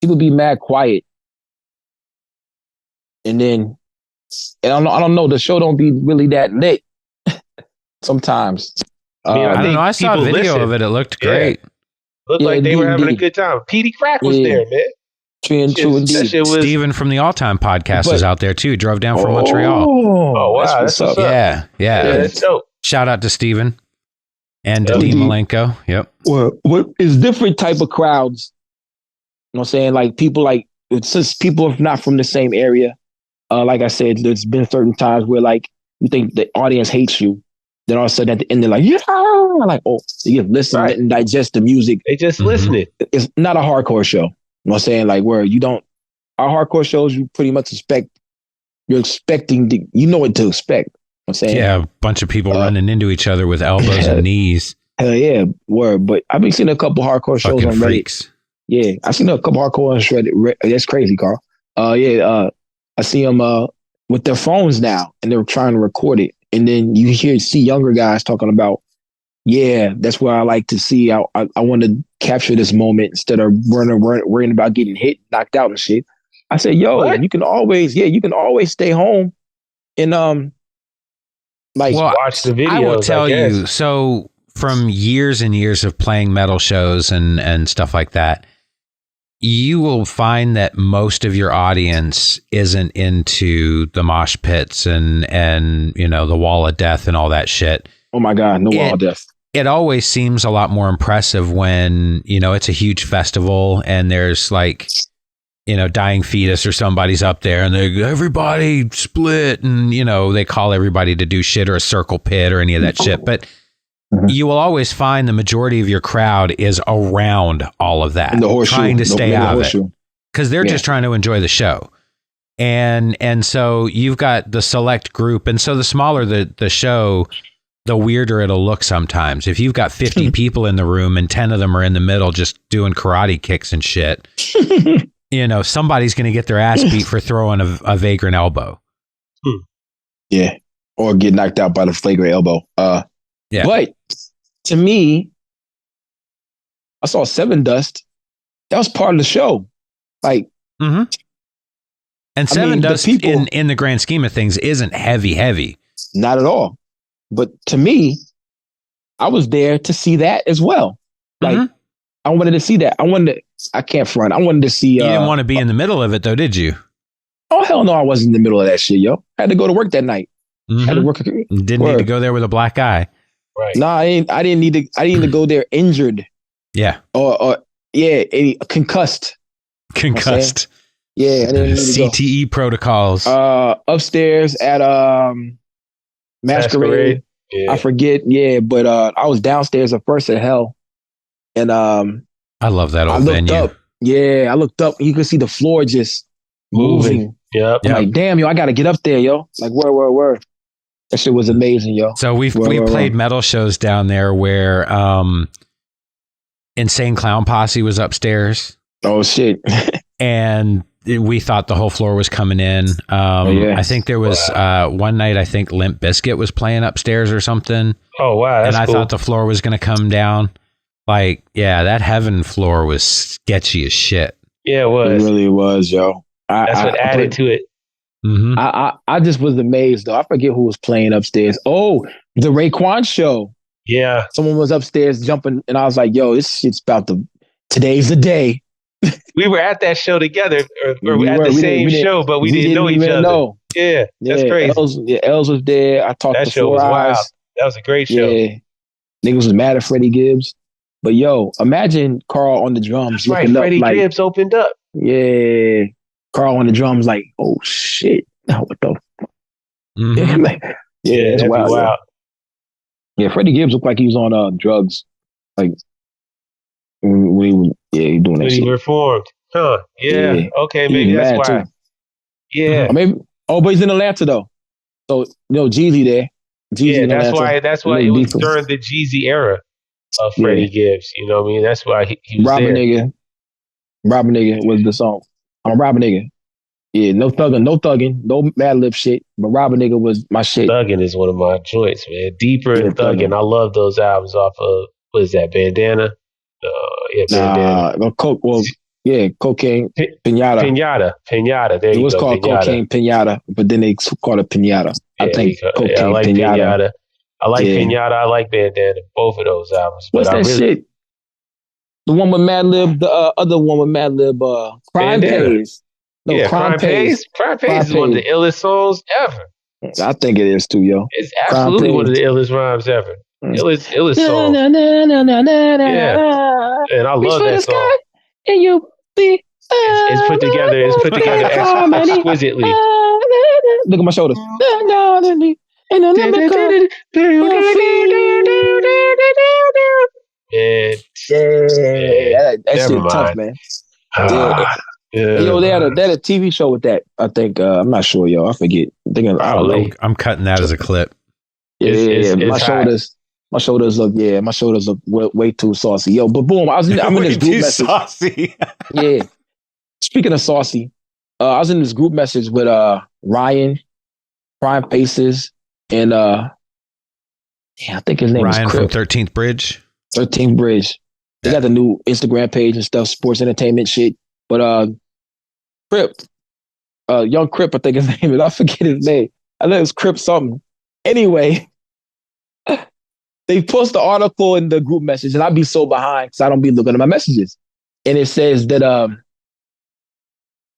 he would be mad quiet, and I don't know. The show don't be really that lit sometimes. I don't know. I saw a video of it. It looked great. Looked like they were having a good time. Petey Crack was there, man. True indeed. Steven from the All Time Podcast is out there too. Drove down from Montreal. Oh wow, that's what's up. Yeah. That's dope. Shout out to Steven and to Dean Malenko. Yep. Well, what is different type of crowds? You know what I'm saying? Like people since people are not from the same area. Like I said, there's been certain times where like you think the audience hates you. Then all of a sudden at the end they're like, yeah, like, oh, you just listen and digest the music. They just listening. It's not a hardcore show. You know what I'm saying? Like where our hardcore shows, you pretty much you're expecting you know what to expect. You know what I'm saying? Yeah, a bunch of people running into each other with elbows and knees. Hell yeah, word. But I've been seeing a couple hardcore shows on Reddit. Freaks. Yeah, I've seen a couple hardcore on Reddit. That's crazy, Carl. I see them with their phones now, and they're trying to record it. And then you see younger guys talking about, yeah, that's what I like to see. I want to capture this moment instead of worrying about getting hit, knocked out and shit. I said, you can always stay home and watch the videos. I will tell you, so from years and years of playing metal shows and stuff like that, you will find that most of your audience isn't into the mosh pits and the wall of death and all that shit. Oh my God, no wall of death. It always seems a lot more impressive when, it's a huge festival and there's like, Dying Fetus or somebody's up there and everybody split and, they call everybody to do shit or a circle pit or any of that shit. But you will always find the majority of your crowd is around all of that, trying to stay out of it because they're just trying to enjoy the show. And so you've got the select group. And so the smaller the show, the weirder it'll look sometimes. If you've got 50 people in the room and 10 of them are in the middle just doing karate kicks and shit, somebody's going to get their ass beat for throwing a vagrant elbow. Yeah. Or get knocked out by the flagrant elbow. Yeah. But to me, I saw Seven Dust. That was part of the show. Like, and Seven Dust in the grand scheme of things isn't heavy. Not at all. But to me, I was there to see that as well. Like, I wanted to see that. I can't front. I wanted to see. You didn't want to be in the middle of it though, did you? Oh, hell no. I wasn't in the middle of that shit, yo. I had to go to work that night. Had to work. Didn't need to go there with a black eye. Right. No, I didn't need to go there injured. Yeah. Or concussed. Concussed. Yeah, I didn't need to CTE protocols. Upstairs at Masquerade. Yeah. I forget. Yeah, but I was downstairs at First at Hell, and I love that old venue. I looked up. You could see the floor just moving. Yep. I'm like, damn, yo, I got to get up there, yo. Like, word. That shit was amazing, yo. So we played metal shows down there where Insane Clown Posse was upstairs. Oh shit! And we thought the whole floor was coming in. I think there was one night. I think Limp Bizkit was playing upstairs or something. Oh wow! And I thought the floor was going to come down. Like, yeah, that heaven floor was sketchy as shit. Yeah, it was. It really was, yo. That's what added to it. I just was amazed though. I forget who was playing upstairs. Oh, the Raekwon show. Yeah. Someone was upstairs jumping and I was like, yo, this shit's today's the day. We were at that show together or at the same show, but we didn't know each other. Yeah, that's crazy. Els was there. I talked that to show Four was Eyes. wild. That was a great show. Yeah. Niggas was mad at Freddie Gibbs. But yo, imagine Carl on the drums That's right. looking up Freddie like, Gibbs opened up. yeah, Carl on the drums like, oh shit, what the? Mhm. Like, yeah, it's that'd be wild. wild. Yeah, Freddie Gibbs looked like he was on drugs, like when he was, he doing that When he shit. reformed. Huh. Yeah. Yeah, Okay, he was maybe that's mad why. too. Yeah. Or maybe, but he's in Atlanta though. So Jeezy there, Jeezy Yeah, in Atlanta. that's why Little it was beef. during the Jeezy era of Yeah, Freddie Gibbs. You know what I mean? That's why he was Robber there. nigga, Robber nigga was the song. I'm a Robber nigga. Yeah, no thugging, no mad lip shit. But Robber nigga was my shit. Thuggin' is one of my joints, man. Deeper Yeah, and Thuggin'. I love those albums off of, what is that, Bandana? Bandana. Coke. Well, yeah, cocaine pinata. Pinata. There It you was go, called Pinata. cocaine pinata, but then they called it pinata. I Yeah, think I cocaine like pinata. Pinata. I like Yeah. Pinata. I like Bandana. Both of those albums. What's But I that really shit? The one with Madlib, the other one with Madlib, Crime Bandana. Pays. No, Yeah, Crime Pays. Crime Pays Crime is one of the Pays. illest songs ever. I think it is too, yo. It's Crime absolutely one of Pays. the illest rhymes ever. Illest Na, song. na, na, na, na, na, Yeah. na. And I Reach love for the that sky song. and you be. It's put together exquisitely. Look at my shoulders. And the limit Man, that never shit tough, mind. man. Yo, they had a TV show with that. I think I'm not sure, yo. I forget. I don't know. I'm cutting that as a clip. Yeah. My shoulders look way too saucy. Yo, but boom, I'm in this group message. Saucy. Yeah. Speaking of saucy, I was in this group message with Ryan, Prime Faces, and I think his name Ryan is from Crip. 13th Bridge. 13th Bridge. They got the new Instagram page and stuff, sports entertainment shit. But Crip, young Crip, I think his name is. I forget his name. I think it was Crip something. Anyway, they post the article in the group message, and I'd be so behind because I don't be looking at my messages. And it says that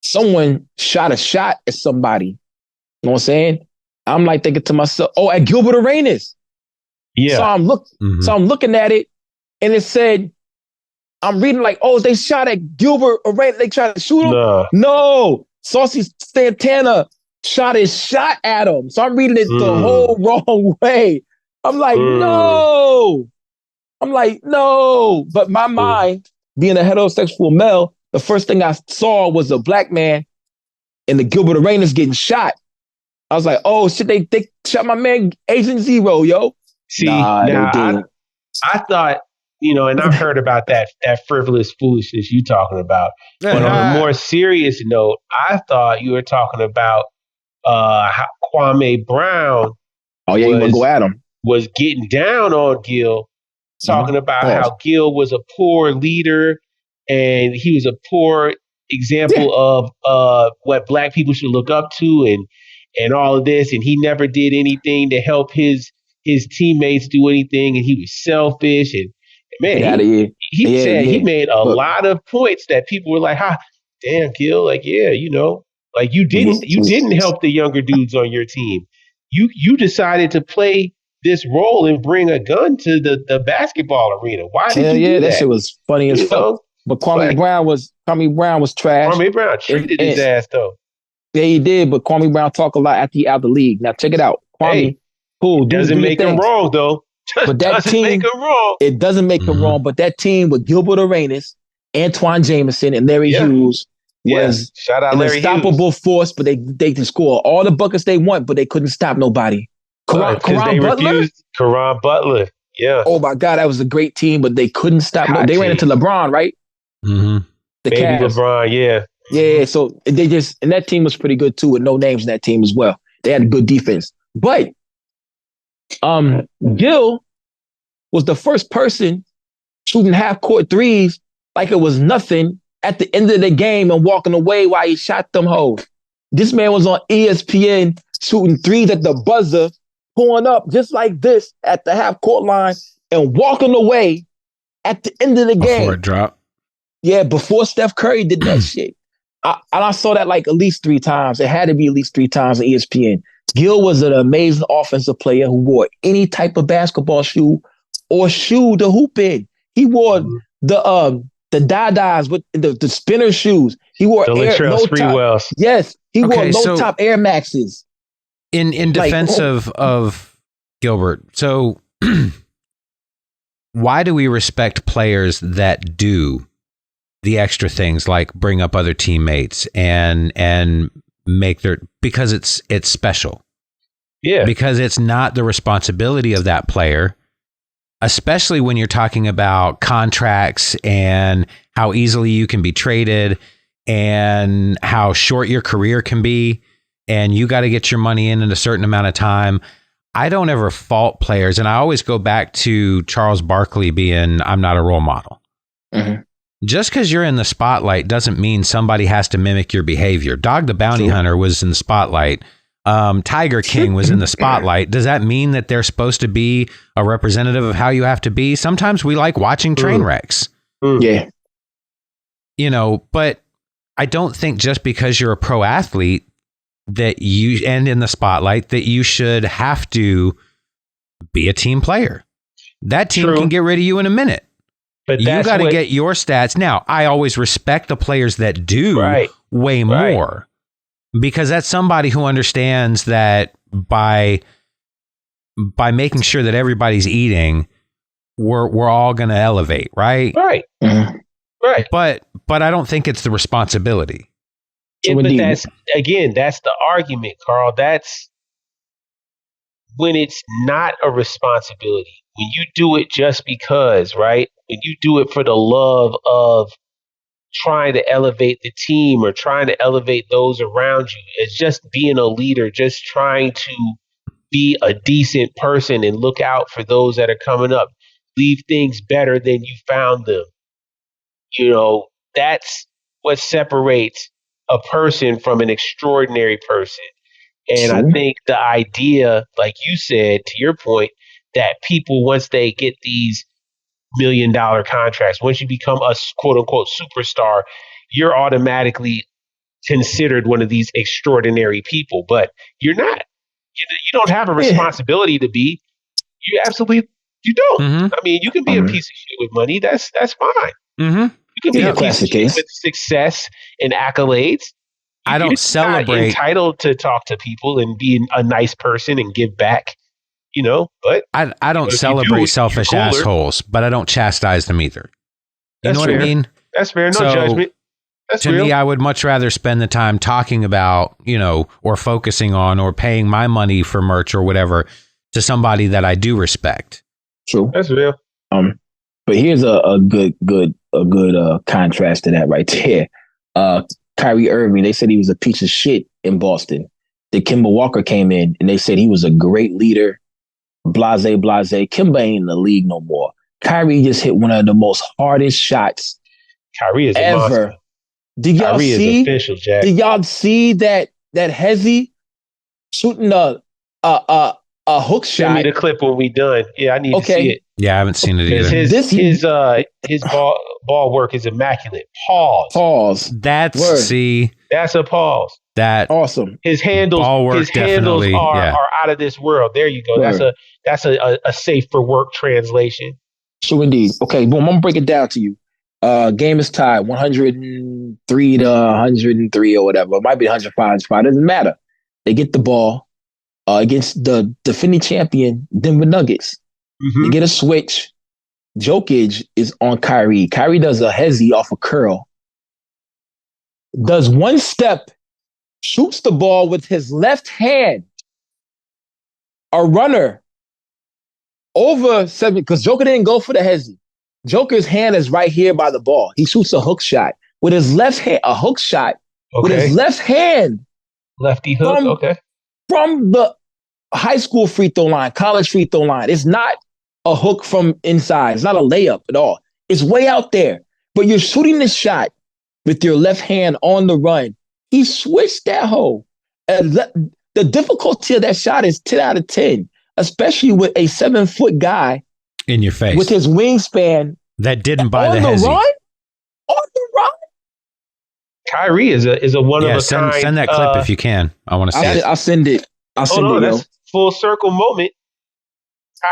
someone shot a shot at somebody. You know what I'm saying? I'm like thinking to myself, oh, at Gilbert Arenas. Yeah. So I'm looking at it, and it said, I'm reading like, oh, they shot at Gilbert Arenas. They tried to shoot him? No. Saucy Santana shot his shot at him. So I'm reading it the whole wrong way. I'm like, no. But my mind, being a heterosexual male, the first thing I saw was a black man in the Gilbert Arenas getting shot. I was like, oh shit, they shot my man Agent Zero, yo. See, now I thought, and I've heard about that frivolous foolishness you talking about. But on a more serious note, I thought you were talking about how Kwame Brown you want to go at him. Was getting down on Gil, talking about how Gil was a poor leader and he was a poor example of what black people should look up to and all of this. And he never did anything to help his teammates do anything. And he was selfish. And man, he said he made a lot of points that people were like, damn, Gil, like, like you didn't help the younger dudes on your team. You decided to play this role and bring a gun to the basketball arena. Why did you do that? That shit was funny as fuck. But Kwame Brown was trash. Kwame Brown treated his ass though. Yeah, he did. But Kwame Brown talked a lot after he out the league. Now check it out. Kwame, cool. Doesn't make him wrong though. But that team make him wrong. It doesn't make him wrong. But that team with Gilbert Arenas, Antoine Jameson, and Larry Hughes was an unstoppable force. But they can score all the buckets they want, but they couldn't stop nobody. Caron Butler. Yeah. Oh my God, that was a great team, but they couldn't stop. They ran into LeBron, right? Mm-hmm. Baby LeBron, yeah. Yeah, so and that team was pretty good too, with no names in that team as well. They had a good defense. But Gil was the first person shooting half-court threes like it was nothing at the end of the game and walking away while he shot them hoes. This man was on ESPN shooting threes at the buzzer, pulling up just like this at the half-court line and walking away at the end of the game. Before it dropped. Yeah, before Steph Curry did that shit. I saw that like at least 3 times. It had to be at least 3 times on ESPN. Gil was an amazing offensive player who wore any type of basketball shoe or shoe to hoop in. He wore the Dadas with the spinner shoes. He wore the Latrell Sprewells. Yes, he wore so top Air Maxes. In defense of Gilbert, so why do we respect players that do the extra things like bring up other teammates and make because it's special? Yeah. Because it's not the responsibility of that player, especially when you're talking about contracts and how easily you can be traded and how short your career can be, and you got to get your money in a certain amount of time. I don't ever fault players, and I always go back to Charles Barkley being, I'm not a role model. Mm-hmm. Just because you're in the spotlight doesn't mean somebody has to mimic your behavior. Dog the Bounty Hunter was in the spotlight. Tiger King was in the spotlight. Does that mean that they're supposed to be a representative of how you have to be? Sometimes we like watching train wrecks. Yeah. But I don't think just because you're a pro athlete that you and in the spotlight that you should have to be a team player. That team can get rid of you in a minute. But you got to get your stats. Now, I always respect the players that do way more, because that's somebody who understands that by making sure that everybody's eating, we're all going to elevate, right? Right. Mm-hmm. Right. But I don't think it's the responsibility. Yeah, but that's the argument, Carl. That's when it's not a responsibility. When you do it just because, right? When you do it for the love of trying to elevate the team or trying to elevate those around you. It's just being a leader, just trying to be a decent person and look out for those that are coming up. Leave things better than you found them. That's what separates a person from an extraordinary person. And I think the idea, like you said, to your point, that people, once they get these $1 million contracts, once you become a quote unquote superstar, you're automatically considered one of these extraordinary people, but you're not. You don't have a responsibility to be. You don't. Mm-hmm. I mean, you can be a piece of shit with money. That's fine. Mm-hmm. You can be a piece of shit with success and accolades. I don't celebrate. Not entitled to talk to people and be a nice person and give back. But I don't celebrate selfish assholes, but I don't chastise them either. You know what I mean? That's fair. No judgment. That's to me, I would much rather spend the time talking about, or focusing on or paying my money for merch or whatever to somebody that I do respect. True. That's real. But here's a good contrast to that right there. Kyrie Irving, they said he was a piece of shit in Boston. The Kemba Walker came in and they said he was a great leader. Blase. Kemba ain't in the league no more. Kyrie just hit one of the most hardest shots Kyrie is ever. A monster. Did y'all Kyrie see? Is official, Jack. Did y'all see that Hezzy shooting a hook shot? Send me the clip when we done. Yeah, I need to see it. Yeah, I haven't seen it either. His ball work is immaculate. Pause. That's a pause. That awesome. His handles are out of this world. There you go. Word. That's a safe for work translation. True indeed. Okay, boom. I'm gonna break it down to you. Game is tied 103 to 103 or whatever. It might be 105. Doesn't matter. They get the ball against the defending champion Denver Nuggets. Mm-hmm. They get a switch. Jokic is on Kyrie. Kyrie does a hezzy off a curl. Does one step, shoots the ball with his left hand. A runner over 7, because Joker didn't go for the hezzy. Joker's hand is right here by the ball. He shoots a hook shot with his left hand, with his left hand. Lefty hook, From the high school free throw line, college free throw line. It's not a hook from inside. It's not a layup at all. It's way out there. But you're shooting this shot with your left hand on the run. He switched that hole. And the difficulty of that shot is 10 out of 10, especially with a 7-foot guy in your face with his wingspan that didn't buy the hezzy. On the run. Kyrie is a one of a kind. Send that clip if you can. I want to see it. I'll send it. That's full circle moment.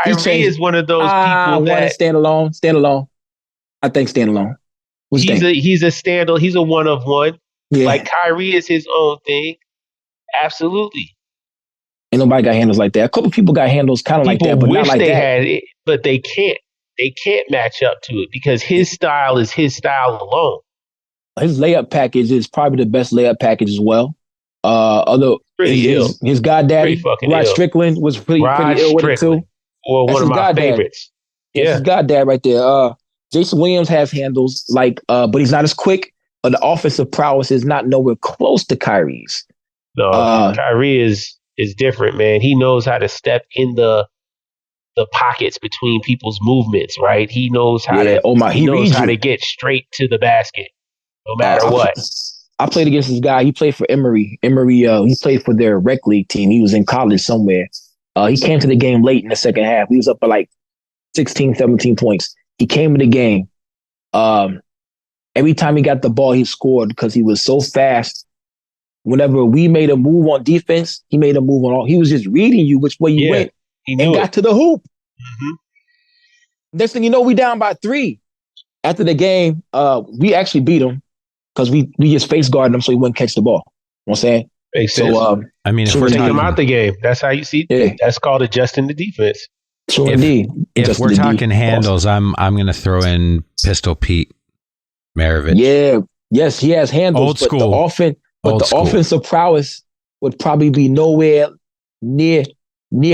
Kyrie is one of those people that stand alone. I think standalone. What you think? He's a standalone. He's a one of one. Yeah. Like Kyrie is his own thing. Absolutely. Ain't nobody got handles like that. A couple people got handles kind of like that, but not like they that. had it, but they can't. They can't match up to it because his style is his style alone. His layup package is probably the best layup package as well. His goddaddy, Rod Strickland, was pretty ill with it too. Or one of my favorites. Yeah, his goddad right there. Jason Williams has handles but he's not as quick. But the offensive prowess is not nowhere close to Kyrie's. No, Kyrie is different, man. He knows how to step in the pockets between people's movements, right? He knows how to get straight to the basket, no matter what. I played against this guy. He played for Emory. He played for their rec league team. He was in college somewhere. He came to the game late in the second half. He was up by like 16, 17 points. He came in the game. Every time he got the ball, he scored because he was so fast. Whenever we made a move on defense, he made a move on all. He was just reading you which way you went and got to the hoop. Mm-hmm. Next thing you know, we down by 3. After the game, we actually beat him because we just face guarded him so he wouldn't catch the ball. You know what I'm saying? Makes sense. So, if we're taking him out the game. That's how you see. Yeah. That's called adjusting the defense. True indeed. If we're talking handles, I'm going to throw in Pistol Pete Maravich. Yeah. Yes, he has handles. Old school. But the offensive prowess would probably be nowhere near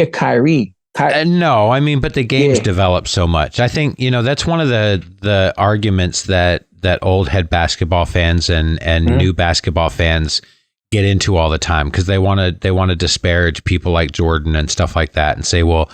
Kyrie. No, but the game's developed so much. I think, that's one of the arguments that old head basketball fans and new basketball fans get into all the time because they want to disparage people like Jordan and stuff like that and say, well,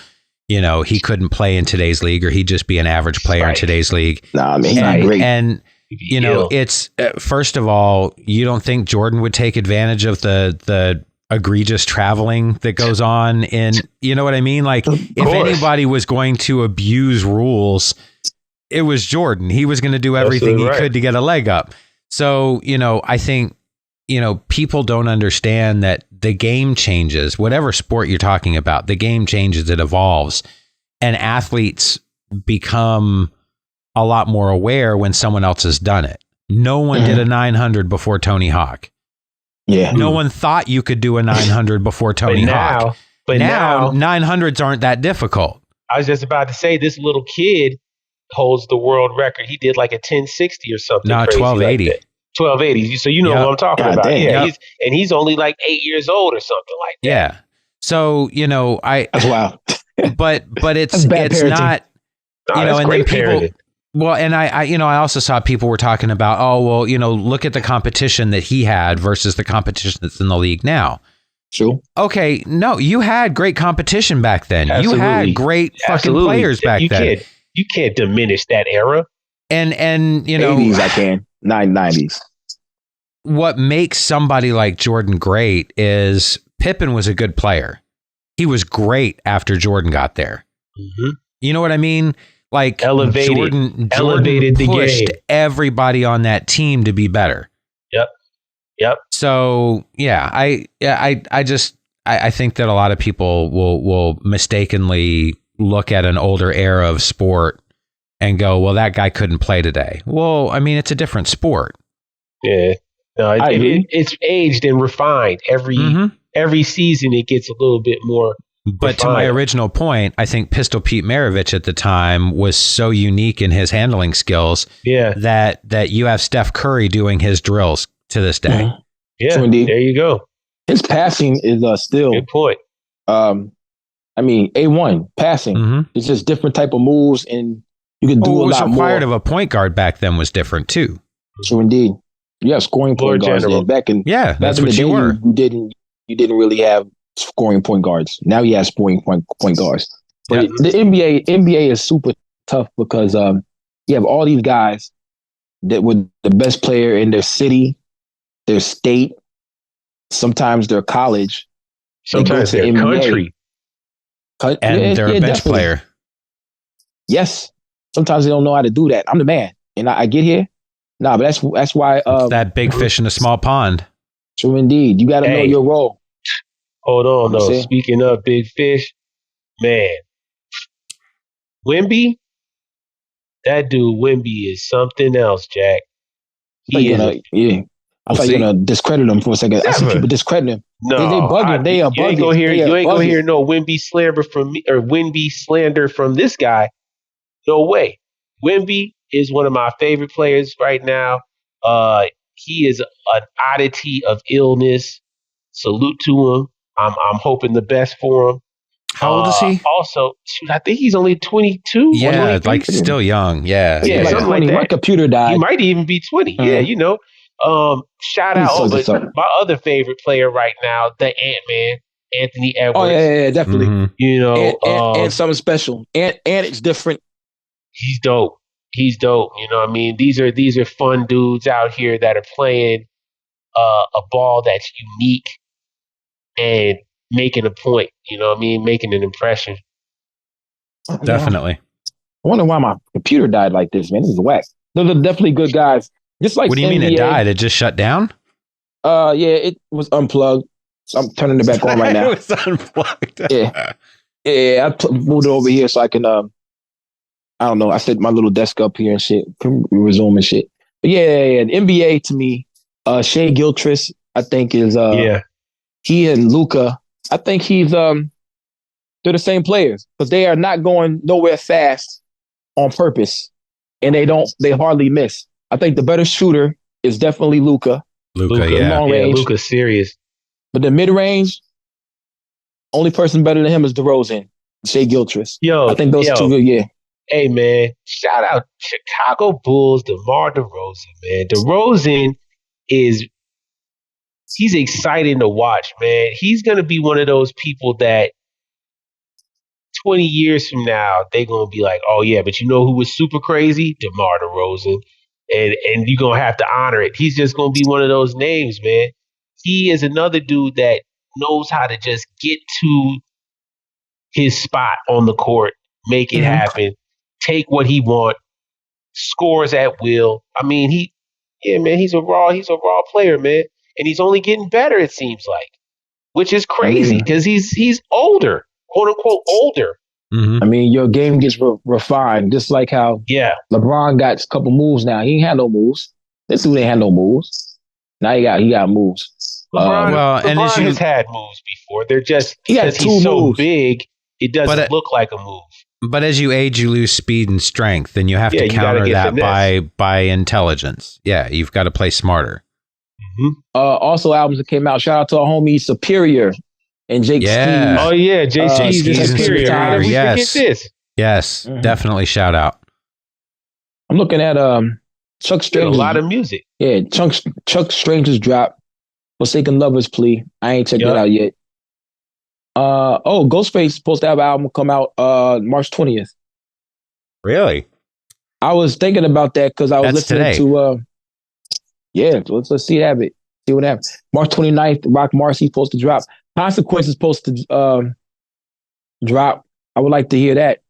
he couldn't play in today's league or he'd just be an average player in today's league. Nah, he's not great. And it's first of all, you don't think Jordan would take advantage of the egregious traveling that goes on in, you know what I mean? Like if anybody was going to abuse rules, it was Jordan. He was going to do everything he could to get a leg up. So, I think, people don't understand that the game changes, whatever sport you're talking about, the game changes, it evolves, and athletes become a lot more aware when someone else has done it. No one did a 900 before Tony Hawk. Yeah. No one thought you could do a 900 before Tony Hawk. But now 900s aren't that difficult. I was just about to say this little kid holds the world record. He did like a 1060 or something. No, 1280. Like 1280. So you know what I'm talking about. Damn, yeah. He's only like 8 years old or something like that. Yeah. So, that's wild. But it's not, and then people, well, and I also saw people were talking about, look at the competition that he had versus the competition that's in the league now. True. Okay, no, you had great competition back then. Absolutely. You had great fucking players back then. You can't diminish that era. And 80s I can. 90s. What makes somebody like Jordan great is Pippen was a good player. He was great after Jordan got there. Mm-hmm. You know what I mean? Like Jordan pushed the game. Everybody on that team to be better. Yep. So yeah, I think that a lot of people will mistakenly look at an older era of sport and go, well, that guy couldn't play today. Well, it's a different sport. Yeah. No, it's aged and refined. Every season it gets a little bit more But to my original point, I think Pistol Pete Maravich at the time was so unique in his handling skills that you have Steph Curry doing his drills to this day. Mm-hmm. Yeah, so there you go. His passing is still... Good point. A1 passing. Mm-hmm. It's just different type of moves, and you can do a lot more. What was required of a point guard back then was different too. True indeed. You have scoring point guards back in that's what you were. You didn't really have scoring point guards. Now you have scoring point guards. But the NBA is super tough because you have all these guys that were the best player in their city, their state, sometimes their college, sometimes their country. And they're a bench player. Yes. Sometimes they don't know how to do that. I'm the man. And I get here. Nah, but that's why it's that big fish in a small pond. True indeed. You gotta know your role. Hold on though. Speaking of big fish, man. Wemby, That dude Wimby is something else, Jack. I He is thought you were gonna discredit him for a second. I see never. people discredit him. They No, bugging. They are you ain't bugging. gonna hear. They are You ain't gonna hear bugging. no Wimby slander from me or Wimby slander from this guy. No way. Wimby is one of my favorite players right now. He is an oddity of illness. Salute to him. I'm hoping the best for him. How old is he? Also, shoot, I think he's only 22. Yeah, 23. like still young. Yeah, Yeah, like something 20. like that. My computer died. He might even be 20. Yeah, you know. Shout out. But my other favorite player right now, the Ant-Man, Anthony Edwards. Oh, yeah, definitely. Mm-hmm. You know, and something special. And it's different. He's dope. He's dope. You know what I mean? These are fun dudes out here that are playing a ball that's unique and making a point. You know what I mean? Making an impression. Definitely. I wonder why my computer died like this, man. This is whack. Those are definitely good guys. Just like what do you NBA. mean it died? It just shut down? Yeah, it was unplugged. So I'm turning it back on right now. It was unplugged. Yeah, moved it over here so I can. I don't know. I set my little desk up here and shit. Can resume and shit. But yeah. The NBA to me, Shea Gilchrist, I think is he and Luka. I think they're the same players because they are not going nowhere fast on purpose, and they hardly miss. I think the better shooter is definitely Luka. Luka, yeah. Long range. Luka's serious. But the mid range, only person better than him is DeRozan, Shea Gilchrist. I think those two. Yeah. Hey man, shout out Chicago Bulls, DeMar DeRozan, man. DeRozan he's exciting to watch, man. He's gonna be one of those people that 20 years from now, they're going to be like, oh, yeah, but you know who was super crazy? DeMar DeRozan. And you're going to have to honor it. He's just going to be one of those names, man. He is another dude that knows how to just get to his spot on the court, make it happen, take what he wants, scores at will. I mean, he's a raw player, man. And he's only getting better, it seems like, which is crazy because he's older. "Quote unquote" older. Mm-hmm. I mean, your game gets refined, just like how LeBron got a couple moves now. He ain't had no moves. This dude ain't had no moves. Now he got moves. LeBron has had moves before. They're just because he's so big, it doesn't look like a move. But as you age, you lose speed and strength, and you have to counter that by intelligence. Yeah, you've got to play smarter. Mm-hmm. Also, albums that came out. Shout out to our homie Superior. And Jake Ski. Oh, yeah. Jake Ski's is Superior. How did we forget this? Yes. Definitely shout out. I'm looking at Chuck Strange. A lot of music. Yeah, Chuck Strange's drop. Forsaken Lover's Plea. I ain't checked that out yet. Ghostface supposed to have an album come out March 20th. Really? I was thinking about that because I was listening to let's see what happens. March 29th, Roc Marciano supposed to drop. Consequences supposed to drop. I would like to hear that.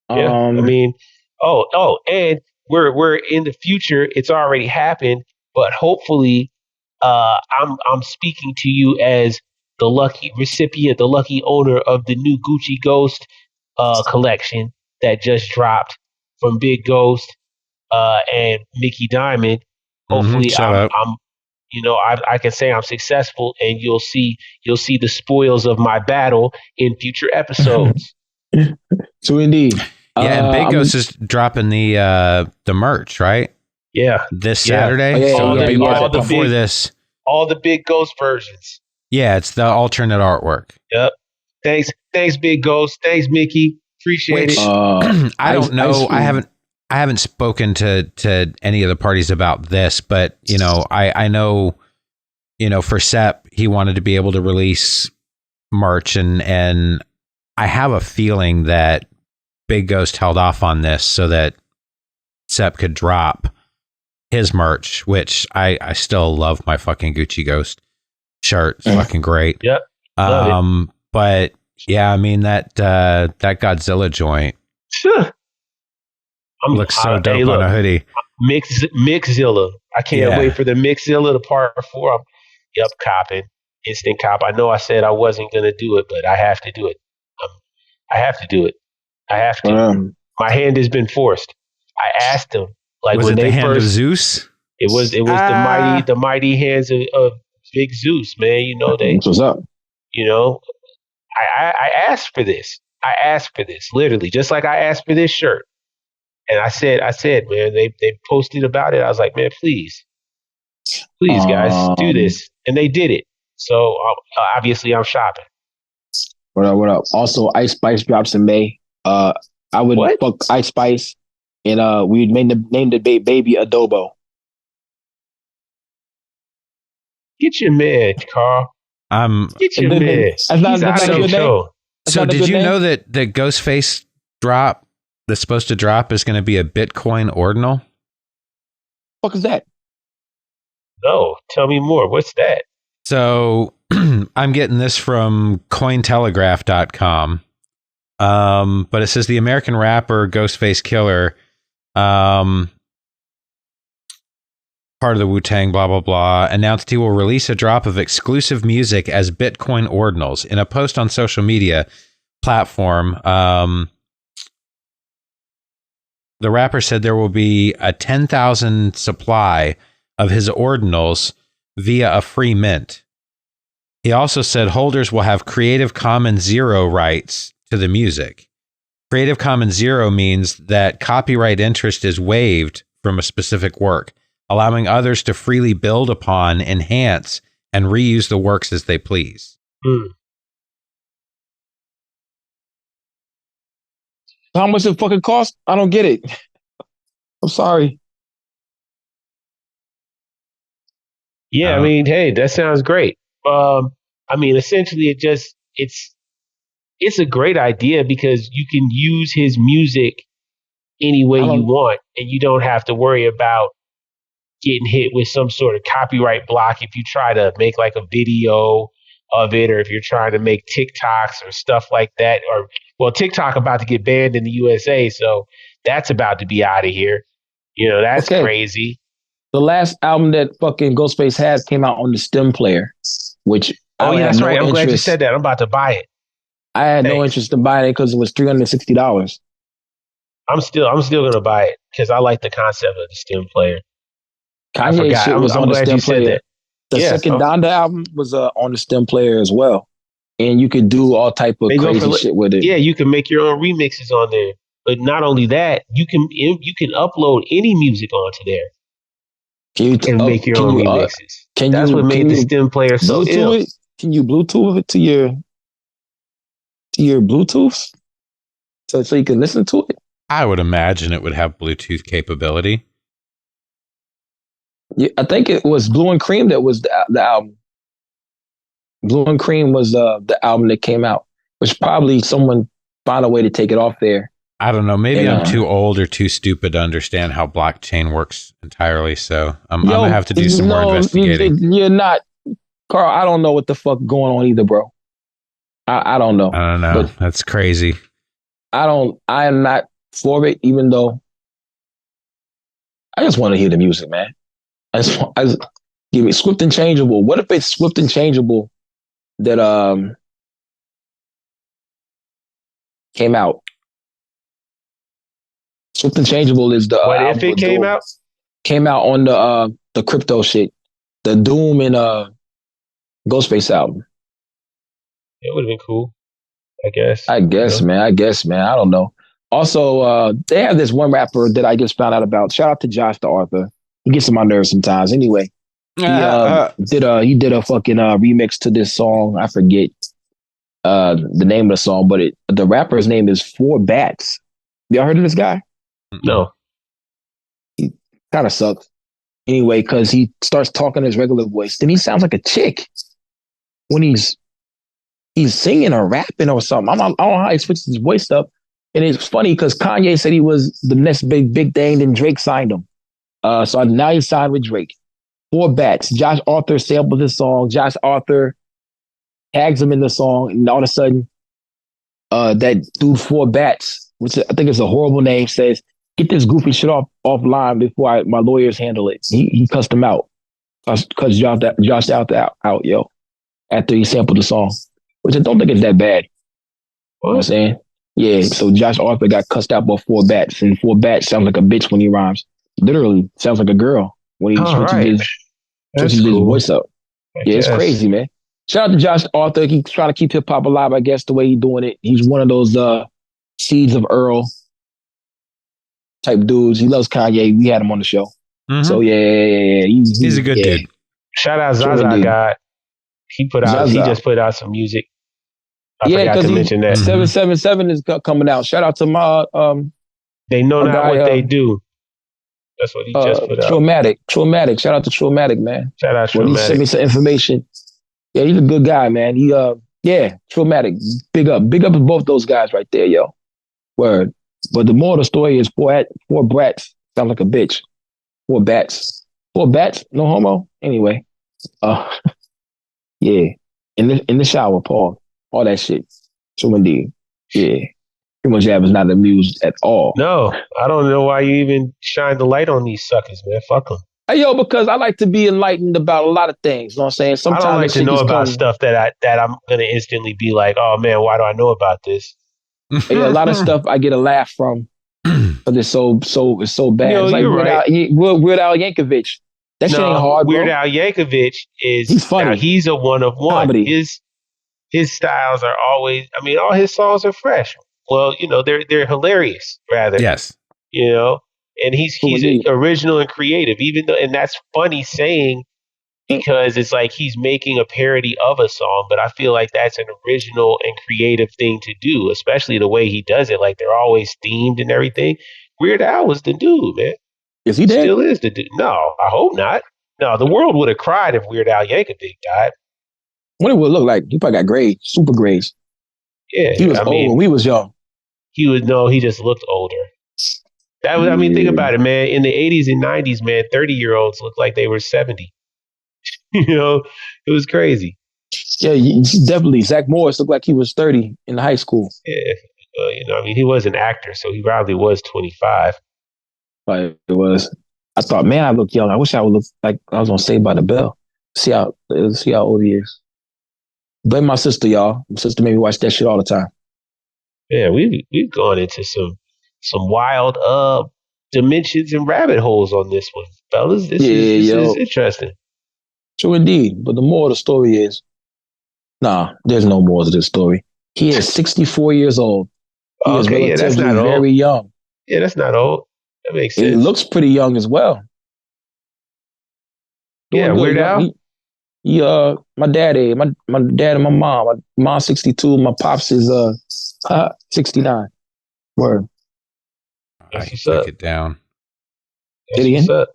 I mean, and we're in the future. It's already happened, but hopefully, I'm speaking to you as the lucky recipient, the lucky owner of the new Gucci Ghost collection that just dropped from Big Ghost and Mickey Diamond. Hopefully, I can say I'm successful, and you'll see the spoils of my battle in future episodes. So indeed, and Big Ghost is dropping the merch, right? Yeah, this Saturday. All the Big Ghost versions. Yeah, it's the alternate artwork. Yep. Thanks, Big Ghost. Thanks, Mickey. Appreciate it. I don't know. I haven't spoken to any of the parties about this, but I know, for Sep, he wanted to be able to release merch, and I have a feeling that Big Ghost held off on this so that Sep could drop his merch, which I still love my fucking Gucci Ghost shirt. It's fucking great. Yep. But yeah, I mean that Godzilla joint. Sure. Looks so dope on a hoodie. Mixzilla. I can't wait for the Mixzilla to part 4. Copping. Instant cop. I know I said I wasn't going to do it, but I have to do it. I have to do it. I have to. My hand has been forced. I asked them, like, was when it they the hand of first. Zeus? It was the mighty hands of Big Zeus, man. What's up? I asked for this. I asked for this, literally, just like I asked for this shirt. And I said, man, they posted about it. I was like, man, please, guys, do this. And they did it. So obviously, I'm shopping. What up? What up? Also, Ice Spice drops in May. I would fuck Ice Spice, and we'd name the baby Adobo. Get your man, Carl. Get your man. He's out of control. So did you know that the Ghostface drop that's supposed to drop is going to be a Bitcoin ordinal? What is that? No, tell me more. What's that? So I'm getting this from Cointelegraph.com. But it says the American rapper Ghostface Killer, part of the Wu-Tang, blah, blah, blah, announced he will release a drop of exclusive music as Bitcoin ordinals. In a post on social media platform, the rapper said there will be a 10,000 supply of his ordinals via a free mint. He also said holders will have Creative Commons Zero rights to the music. Creative Commons Zero means that copyright interest is waived from a specific work, allowing others to freely build upon, enhance, and reuse the works as they please. How much it fucking cost? I don't get it. I'm sorry. Yeah, I mean, hey, that sounds great. I mean, essentially, it's a great idea because you can use his music any way you want, and you don't have to worry about getting hit with some sort of copyright block if you try to make like a video of it, or if you're trying to make TikToks or stuff like that. Or, well, TikTok about to get banned in the USA, so that's about to be out of here. That's crazy. The last album that fucking Ghostface had came out on the stem player, which that's right. I'm glad you said that. I'm about to buy it. I had no interest in buying it because it was $360. I'm still gonna buy it because I like the concept of the stem player. Kanye shit was on the stem player. The second Donda album was on the stem player as well, and you could do all type of crazy shit with it. Yeah, you can make your own remixes on there. But not only that, you can upload any music onto there. And make your own remixes. That's what made the stem player so ill. Can you Bluetooth it to your Bluetooth so you can listen to it? I would imagine it would have Bluetooth capability. Yeah, I think it was Blue and Cream that was the album. Blue and Cream was the album that came out, which probably someone found a way to take it off there. I don't know. Maybe I'm too old or too stupid to understand how blockchain works entirely. So I'm going to have to do some more investigating. You're not, Carl. I don't know what the fuck going on either, bro. I don't know. I don't know. But that's crazy. I am not for it, even though I just want to hear the music, man. I just give me Swift and Changeable. What if it's Swift and Changeable that came out? Swift and Changeable is the what if it came out? Came out on the crypto shit, the Doom and Ghostface album. It would have been cool, I guess. I guess, man. I don't know. Also, they have this one rapper that I just found out about. Shout out to Josh the Arthur. He gets on my nerves sometimes. Anyway, he did a fucking remix to this song. I forget the name of the song, but the rapper's name is Four Bats. Y'all heard of this guy? No. He kind of sucks. Anyway, because he starts talking his regular voice, then he sounds like a chick when he's singing or rapping or something. I don't know how he switches his voice up. And it's funny because Kanye said he was the next big thing, then Drake signed him. So now he's signed with Drake. Four Bats. Josh Arthur sampled this song. Josh Arthur tags him in the song, and all of a sudden, that dude Four Bats, which I think is a horrible name, says, "Get this goofy shit offline before my lawyers handle it." He cussed him out. Cussed Josh out, yo, after he sampled the song, which I don't think is that bad. You know what I'm saying? Yeah, so Josh Arthur got cussed out by four bats, and four bats sounds like a bitch when he rhymes. Literally sounds like a girl when he All right. That's switches his cool. voice up. I Yeah, it's guess. crazy, man. Shout out to Josh Arthur. He's trying to keep hip hop alive, I guess, the way he's doing it. He's one of those seeds of Earl type dudes. He loves Kanye. We had him on the show. Mm-hmm. So yeah. He's a good dude. Shout out Zaza God. He just put out some music. I forgot to mention that. 777 is coming out. Shout out to my They know not guy, what they do. That's what he just put out. Traumatic. Shout out to Traumatic, man. Shout out Traumatic. He sent me some information. Yeah, he's a good guy, man. Traumatic. Big up to both those guys right there, yo. Word. But the moral of the story is four brats sound like a bitch. Four bats, no homo. Anyway, yeah. In the shower, Paul. All that shit. True indeed. Yeah. Pretty much Jab is not amused at all. No, I don't know why you even shine the light on these suckers, man. Fuck them. Hey, yo, because I like to be enlightened about a lot of things. You know what I'm saying? Sometimes I don't like to know about stuff that I'm going to instantly be like, oh, man, why do I know about this? Hey, a lot of stuff I get a laugh from because it's so bad. Yo, it's like Weird Al Yankovic. That shit ain't hard, Weird bro. Al Yankovic he's funny. Now, he's a one of one. Comedy. His styles are always, I mean, all his songs are fresh. Well, they're hilarious, rather. Yes. And he's original and creative, even though, and that's funny saying because it's like he's making a parody of a song, but I feel like that's an original and creative thing to do, especially the way he does it. Like they're always themed and everything. Weird Al was the dude, man. Is he dead? Still is the dude. No, I hope not. No, the world would have cried if Weird Al Yankovic died. What it would look like? He probably got grades, super grades. Yeah, he was old when we was young. He just looked older. That was, think about it, man. In the 80s and 90s, man, 30-year-olds looked like they were 70. It was crazy. Yeah, definitely. Zach Morris looked like he was 30 in high school. Yeah, he was an actor, so he probably was 25. But it was. I thought, man, I look young. I wish I would look like I was on Saved by the Bell. See how old he is. Blame my sister, y'all. My sister made me watch that shit all the time. Yeah, we've gone into some wild dimensions and rabbit holes on this one, fellas. This is interesting. True indeed. But the moral of the story is, there's no more to this story. He is 64 years old. He is relatively that's not old. Very young. Yeah, that's not old. That makes sense. He looks pretty young as well. Weird Al. My dad and my mom. My mom's 62. My pops is 69. Word. I took it down. What's up?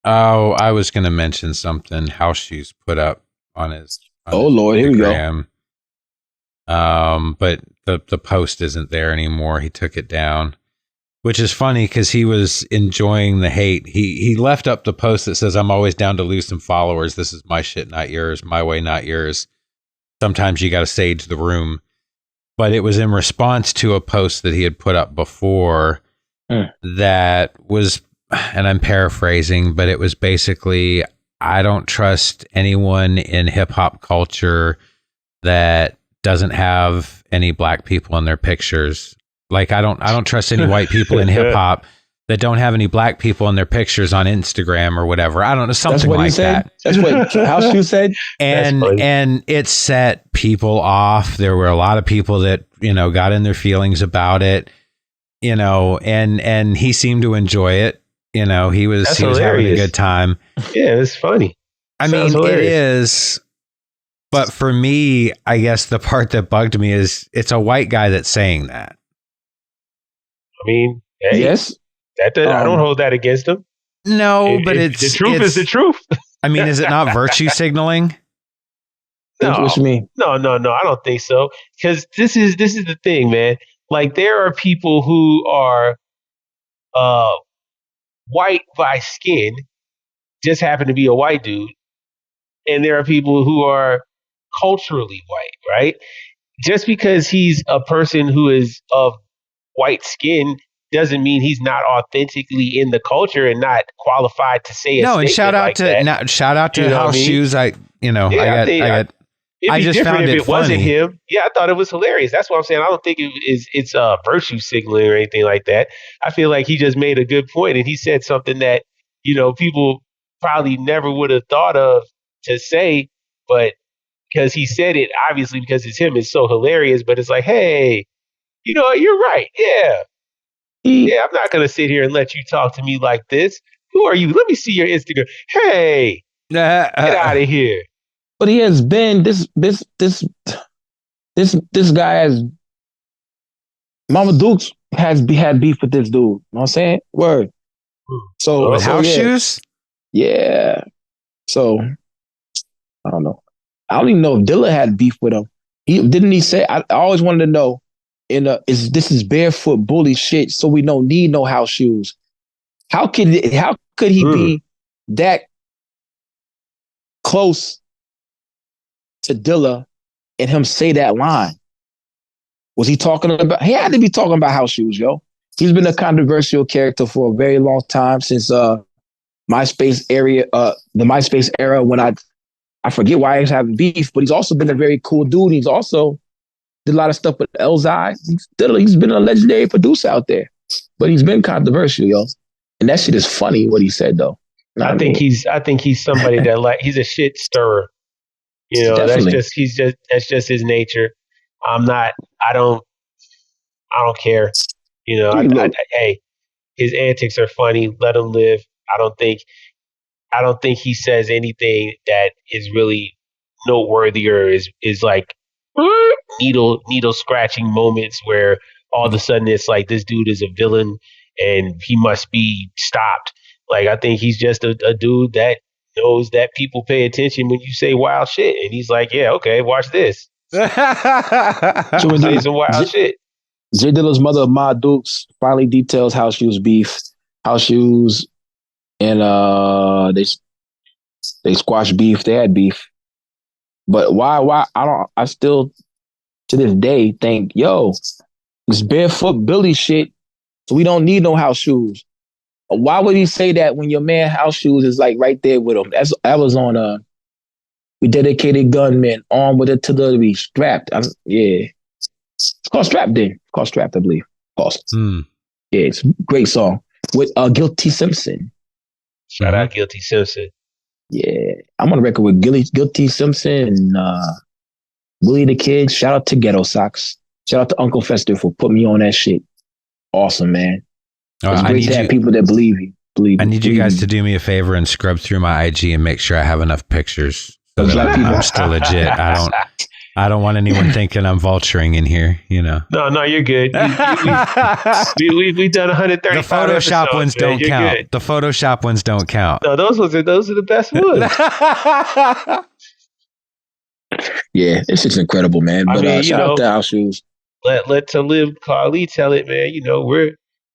Oh, I was going to mention something House Shoes put up on his. Lord, here we go. But the post isn't there anymore. He took it down, which is funny because he was enjoying the hate. He left up the post that says, "I'm always down to lose some followers. This is my shit, not yours. My way, not yours. Sometimes you got to sage the room." But it was in response to a post that he had put up before that was, and I'm paraphrasing, but it was basically, I don't trust anyone in hip hop culture that doesn't have any black people in their pictures. Like I don't trust any white people in hip hop that don't have any black people in their pictures on Instagram or whatever. I don't know, something like that. That's what House Shoe said. And it set people off. There were a lot of people that, got in their feelings about it, and he seemed to enjoy it. He was having a good time. Yeah, it's funny. I mean, hilarious. It is. But for me, I guess the part that bugged me is it's a white guy that's saying that. I mean, hey, yes. I don't hold that against him. No, but it's the truth is the truth. I mean, is it not virtue signaling? No, what you mean? No, I don't think so. Because this is the thing, man. Like there are people who are white by skin, just happen to be a white dude, and there are people who are culturally white, right? Just because he's a person who is of white skin doesn't mean he's not authentically in the culture and not qualified to say a no. And shout out like to House Shoes. I got It'd be different if it wasn't him. Yeah, I thought it was hilarious. That's what I'm saying. I don't think it's virtue signaling or anything like that. I feel like he just made a good point, and he said something that, people probably never would have thought of to say, but because he said it, obviously because it's him, it's so hilarious. But it's like, hey, you're right. Yeah. Yeah, I'm not going to sit here and let you talk to me like this. Who are you? Let me see your Instagram. Hey, get out of here. But he has been this guy has Mama Dukes had beef with this dude. You know what I'm saying? Word. So with house shoes? Yeah. So I don't know. I don't even know if Dilla had beef with him. He say I always wanted to know this is barefoot bully shit, so we don't need no house shoes. How could he be that close to Dilla and him say that line? Was he talking about? He had to be talking about house shoes, yo. He's been a controversial character for a very long time since the MySpace era when I forget why he's having beef, but he's also been a very cool dude. He's also did a lot of stuff with Elzai. He's been a legendary producer out there, but he's been controversial, yo. And that shit is funny what he said though. I think he's somebody that he's a shit stirrer. Definitely. That's just his nature. I don't care. Hey, his antics are funny. Let him live. I don't think he says anything that is really noteworthy or is like needle scratching moments where all of a sudden it's like this dude is a villain and he must be stopped. Like, I think he's just a dude that knows that people pay attention when you say wild shit, and he's like, yeah, okay, watch this. Say some wild shit. Jay Dilla's mother, Ma Dukes, finally details house shoes beef. House shoes and they squashed beef. They had beef. But why I still to this day think, yo, it's barefoot Billy shit, so we don't need no house shoes. Why would he say that when your man house shoes is like right there with him? That was on We Dedicated Gunmen, armed with artillery, strapped. Yeah. It's called Strapped then. It's called Strapped, I believe. Yeah, it's a great song. With Guilty Simpson. Shout out Guilty Simpson. Yeah. I'm on the record with Guilty Simpson and Willie the Kid. Shout out to Ghetto Socks. Shout out to Uncle Fester for putting me on that shit. Awesome, man. It's great to have people that believe you. I need you guys to do me a favor and scrub through my IG and make sure I have enough pictures so that I'm still legit. I don't want anyone thinking I'm vulturing in here, No, you're good. We've done 130. The Photoshop ones don't count. Good. The Photoshop ones don't count. No, those are the best ones. Yeah, it's just incredible, man. But shout out to house shoes. Let Talib Kweli tell it, man.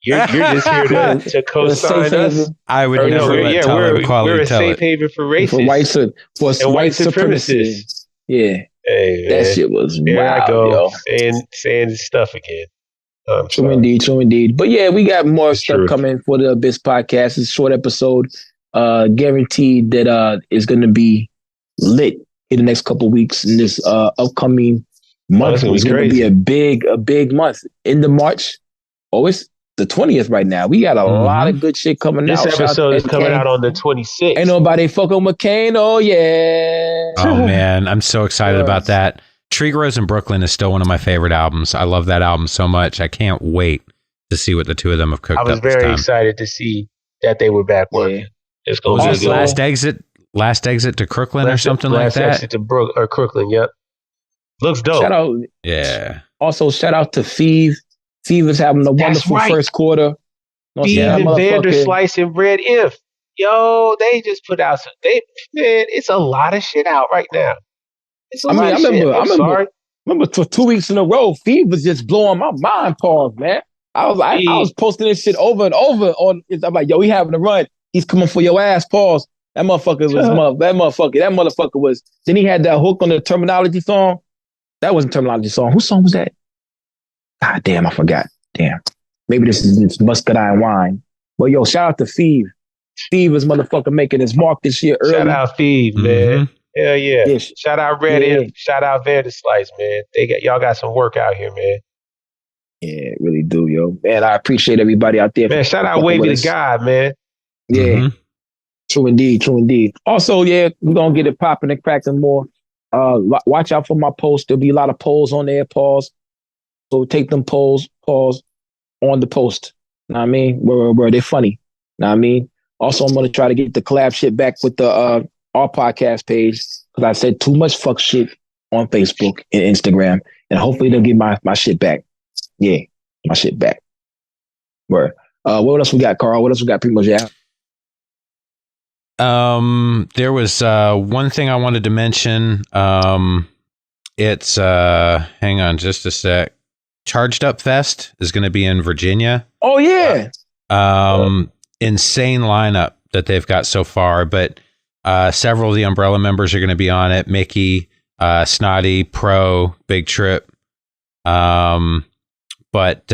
You're just here to co-sign us. I would never let Talib Kweli tell it. We're a safe haven for racists. For white supremacists. Yeah. Hey, that shit was there wild, I go, yo. saying stuff again. True indeed. But yeah, we got more stuff coming for the Abyss podcast. It's a short episode. Guaranteed that it's going to be lit in the next couple of weeks in this upcoming month. It's going to be a big month. End of March. Oh, it's the 20th right now. We got a lot of good shit coming out. This episode is coming out on the 26th. Ain't nobody fucking with Kane. Oh, yeah. Oh, man. I'm so excited about that. Tree Grows in Brooklyn is still one of my favorite albums. I love that album so much. I can't wait to see what the two of them have cooked up. I was very excited to see that they were back working. It's going to be Last Exit to Crooklyn or something like that? Last Exit to Crooklyn, yep. Looks dope. Shout out. Yeah. Also, shout out to Feeve. Feeve is having a wonderful first quarter. Feeve and Vanderslice and Red If. Yo, they just put out it's a lot of shit out right now. I remember for 2 weeks in a row, Feeve was just blowing my mind, pause, man. I was posting this shit over and over on. I'm like, yo, he having a run. He's coming for your ass, pause. That motherfucker was. Then he had that hook on the Terminology song. That wasn't Terminology song. Whose song was that? God damn, I forgot. Damn. Maybe this is Muscadine Wine. But yo, shout out to Feeve. Feeve is motherfucker making his mark this year early. Shout out Feeve, man. Hell yeah. Yes. Shout out Red Yeah. and shout out Verde Slice, man. Y'all got some work out here, man. Yeah, really do, yo. Man, I appreciate everybody out there Man, for shout out fucking Wavy with the us. God, man. Yeah. Mhm. True indeed, true indeed. Also, yeah, we're gonna get it popping and cracking more. Watch out for my posts. There'll be a lot of polls on there, pause. So take them polls, pause on the post. Know what I mean? Where they're funny. Know what I mean? Also, I'm gonna try to get the collab shit back with the our podcast page because I said too much fuck shit on Facebook and Instagram, and hopefully they'll get my shit back. Yeah, my shit back. Where? What else we got, Carl? What else we got? Pretty much, yeah. There was one thing I wanted to mention. It's hang on just a sec. Charged Up Fest is going to be in Virginia. Oh yeah. Insane lineup that they've got so far, but several of the Umbrella members are going to be on it. Mickey, Snotty, Pro, Big Trip. But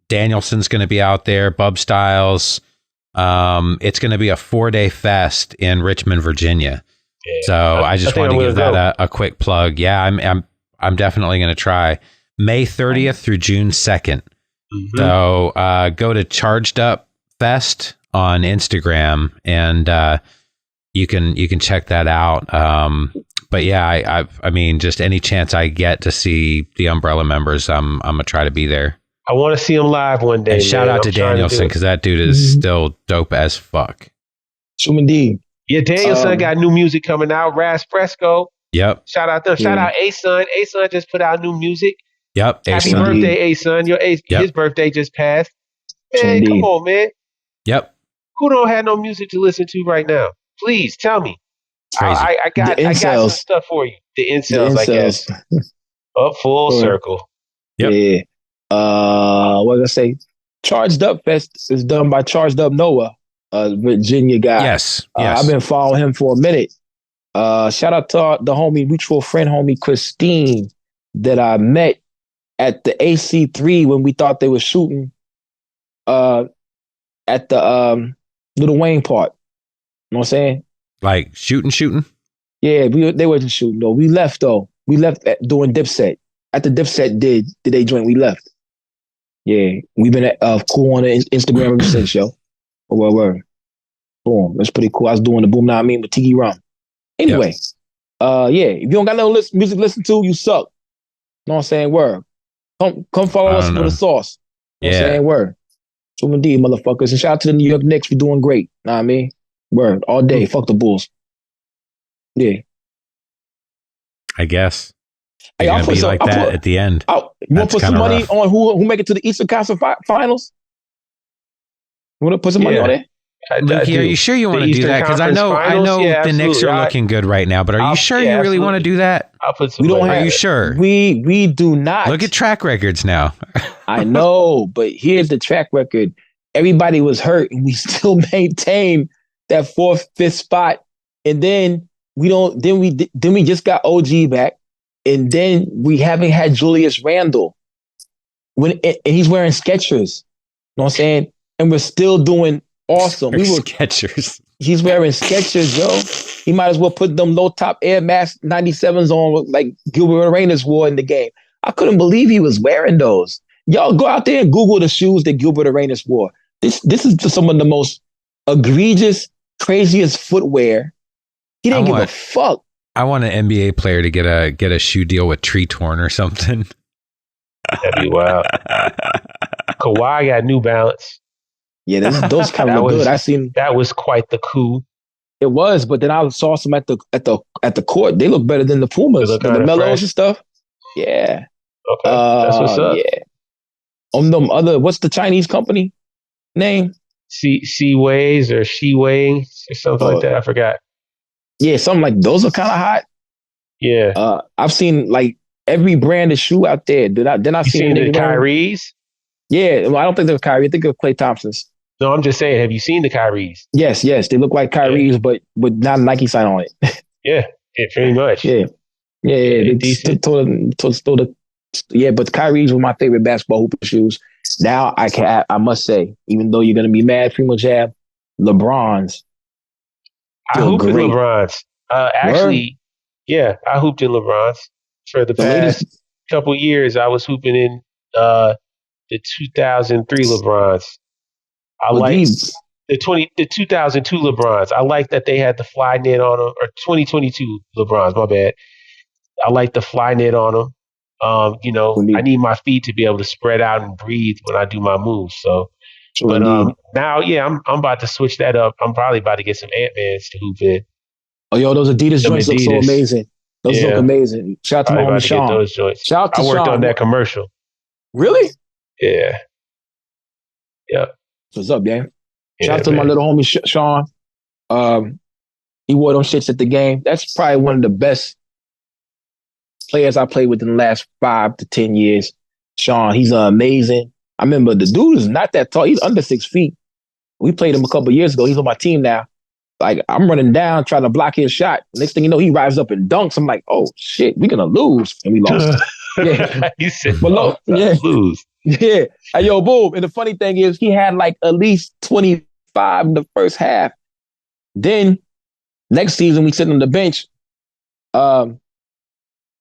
Danielson's going to be out there. Bub Styles. It's going to be a 4-day fest in Richmond, Virginia. Yeah, so I just wanted to give that a quick plug. Yeah, I'm definitely going to try May 30th through June 2nd. Mm-hmm. So go to Charged Up Fest on Instagram and you can check that out. But yeah, I mean, just any chance I get to see the Umbrella members, I'm gonna try to be there. I want to see him live one day. And shout out to Danielson because that dude is still dope as fuck. True indeed. Yeah, Danielson got new music coming out. Raz Fresco. Yep. Shout out them. Shout out A-Sun. A-Sun just put out new music. Yep. Happy birthday, A-Sun. His birthday just passed. Man, come on, man. Yep. Who don't have no music to listen to right now? Please tell me. Crazy. I got some stuff for you. The incels, I guess. Up full circle. Yep. Yeah. What did I say? Charged Up Fest is done by Charged Up Noah, Virginia guy. Yes. I've been following him for a minute. Shout out to the homie, mutual friend, homie Christine, that I met at the AC3 when we thought they were shooting at the Lil Wayne part. You know what I'm saying? Like shooting? Yeah, they wasn't shooting though. We left though. We left doing Dipset. After Dipset did they joint, we left. Yeah, we've been cool on the Instagram ever since, yo. Word. Boom, that's pretty cool. I was doing the Boom Now I Mean with Tiki Rum. Anyway, yeah, if you don't got no music to listen to, you suck. You know what I'm saying? Word. Come follow us for the sauce. You know what I'm saying? Word. True indeed, motherfuckers. And shout out to the New York Knicks for doing great. Know what I mean? Word. All day. Fuck the Bulls. Yeah. I guess. Hey, I'll put some, that at the end. You want to put some money on who make it to the Eastern Conference Finals? You want to put some money on it? Luke, are you sure you want to do that? Because I know the Knicks are looking good right now, but are you sure you really want to do that? I'll put some money. Are you sure? We do not. Look at track records now. I know, but here's the track record. Everybody was hurt, and we still maintained that 4th, 5th spot. And then we just got OG back. And then we haven't had Julius Randle and he's wearing Skechers. You know what I'm saying? And we're still doing awesome. Skechers. He's wearing Skechers, yo. He might as well put them low top Air Max 97s on like Gilbert Arenas wore in the game. I couldn't believe he was wearing those. Y'all go out there and Google the shoes that Gilbert Arenas wore. This is some of the most egregious, craziest footwear. He didn't give a fuck. I want an NBA player to get a shoe deal with Tree Torn or something. That'd be wild. Kawhi got New Balance. Yeah, those kind of look good. I seen that was quite the coup. It was, but then I saw some at the court. They look better than the Pumas, the Melos and stuff. Yeah. Okay, that's what's up. Yeah. Them other, what's the Chinese company name? Seaways or Sheways or something like that. I forgot. Yeah, something like those are kind of hot. Yeah. I've seen like every brand of shoe out there. Then I seen the Kyries? Yeah, well, I don't think they're Kyrie. I think they're Klay Thompsons. No, I'm just saying, have you seen the Kyries? Yes, they look like Kyries, but with not a Nike sign on it. Yeah, pretty much. Yeah. But Kyries were my favorite basketball hoop shoes. Now I must say, even though you're gonna be mad, Primo Jab, LeBron's. I hoop with LeBron's. Actually, yeah, I hooped in LeBron's for the past couple years. I was hooping in the 2003 LeBron's. I like the 2002 LeBron's. I like that they had the fly knit on them, or 2022 LeBron's. My bad. I like the fly knit on them. I need my feet to be able to spread out and breathe when I do my moves. So, but now, yeah, I'm about to switch that up. I'm probably about to get some Ant-Mans to hoop in. Oh, yo, those Adidas joints look so amazing. Those look amazing. Shout out to my homie Sean. Those joints. Shout out to I worked Sean. on that commercial. Really? Yeah. Yep. What's up, gang? Shout out to my little homie Sean. He wore them shits at the game. That's probably one of the best players I played with in the last 5 to 10 years. Sean, he's amazing. I remember the dude is not that tall. He's under 6 feet. We played him a couple of years ago. He's on my team now. Like, I'm running down, trying to block his shot. Next thing you know, he rises up and dunks. I'm like, oh, shit, we're going to lose. And we lost. Yeah. He said, lose. Yeah. Hey, yo, boom. And the funny thing is, he had like at least 25 in the first half. Then, next season, we sit on the bench.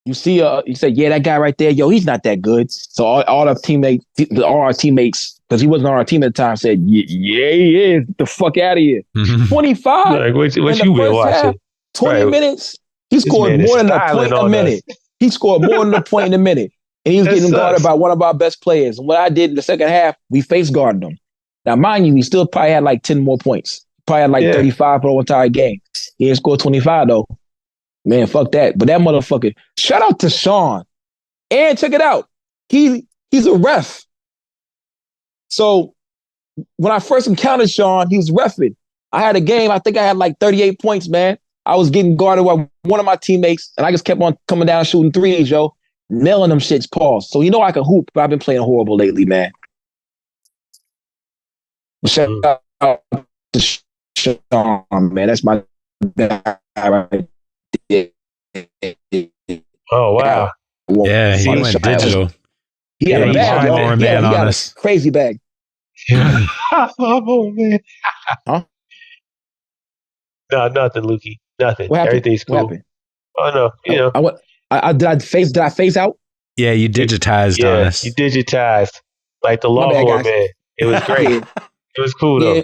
You see, you say, yeah, that guy right there, yo, he's not that good. So all our teammates, because he wasn't on our team at the time, said, yeah, he is. Get the fuck out of here. 25. Like, what you been watching? 20 minutes. He scored more than a point a minute. He scored more than a point in a minute. And he was getting guarded by one of our best players. And what I did in the second half, we face guarded him. Now, mind you, he still probably had like 10 more points. Probably had like 35 for the entire game. He didn't score 25, though. Man, fuck that. But that motherfucker, shout out to Sean. And check it out. He's a ref. So when I first encountered Sean, he was reffing. I had a game, I think I had like 38 points, man. I was getting guarded by one of my teammates, and I just kept on coming down shooting threes, yo. Nailing them shits, pause. So you know I can hoop, but I've been playing horrible lately, man. Shout out to Sean, man. That's my guy right there. Oh, wow. Yeah, he went digital. He had a bag, yo. He had a crazy bag. Oh, man. Huh? No, nothing, Lukey. Nothing. What happened? Everything's cool. What happened? Oh, no. You know. Did I phase out? Yeah, you digitized on us. You digitized. Like the lawnmower man. It was great. It was cool, though. Yeah.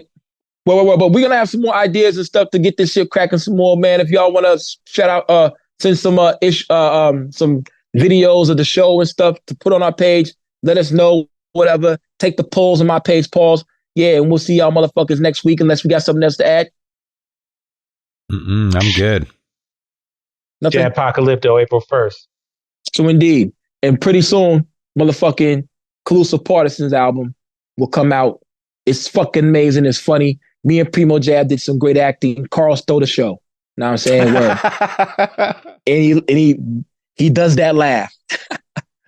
Well, but we're going to have some more ideas and stuff to get this shit cracking some more, man. If y'all want to shout out, send some some videos of the show and stuff to put on our page, let us know, whatever. Take the polls on my page, pause. Yeah, and we'll see y'all motherfuckers next week unless we got something else to add. I'm good. Nothing. Apocalypto, April 1st. So indeed. And pretty soon, motherfucking Collusive Partisans album will come out. It's fucking amazing. It's funny. Me and Primo Jab did some great acting. Carl stole the show. Know what I'm saying? and he does that laugh.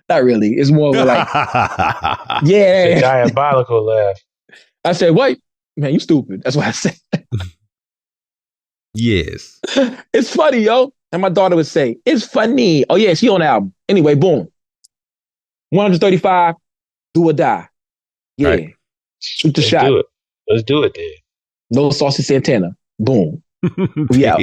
Not really. It's more of like, yeah. It's a diabolical laugh. I said, wait, man, you stupid. That's what I said. Yes. It's funny, yo. And my daughter would say, it's funny. Oh, yeah, she on the album. Anyway, boom. 135, do or die. Yeah. Right. Shoot the shot. Do it. Let's do it then. No Saucy Santana. Boom. We out.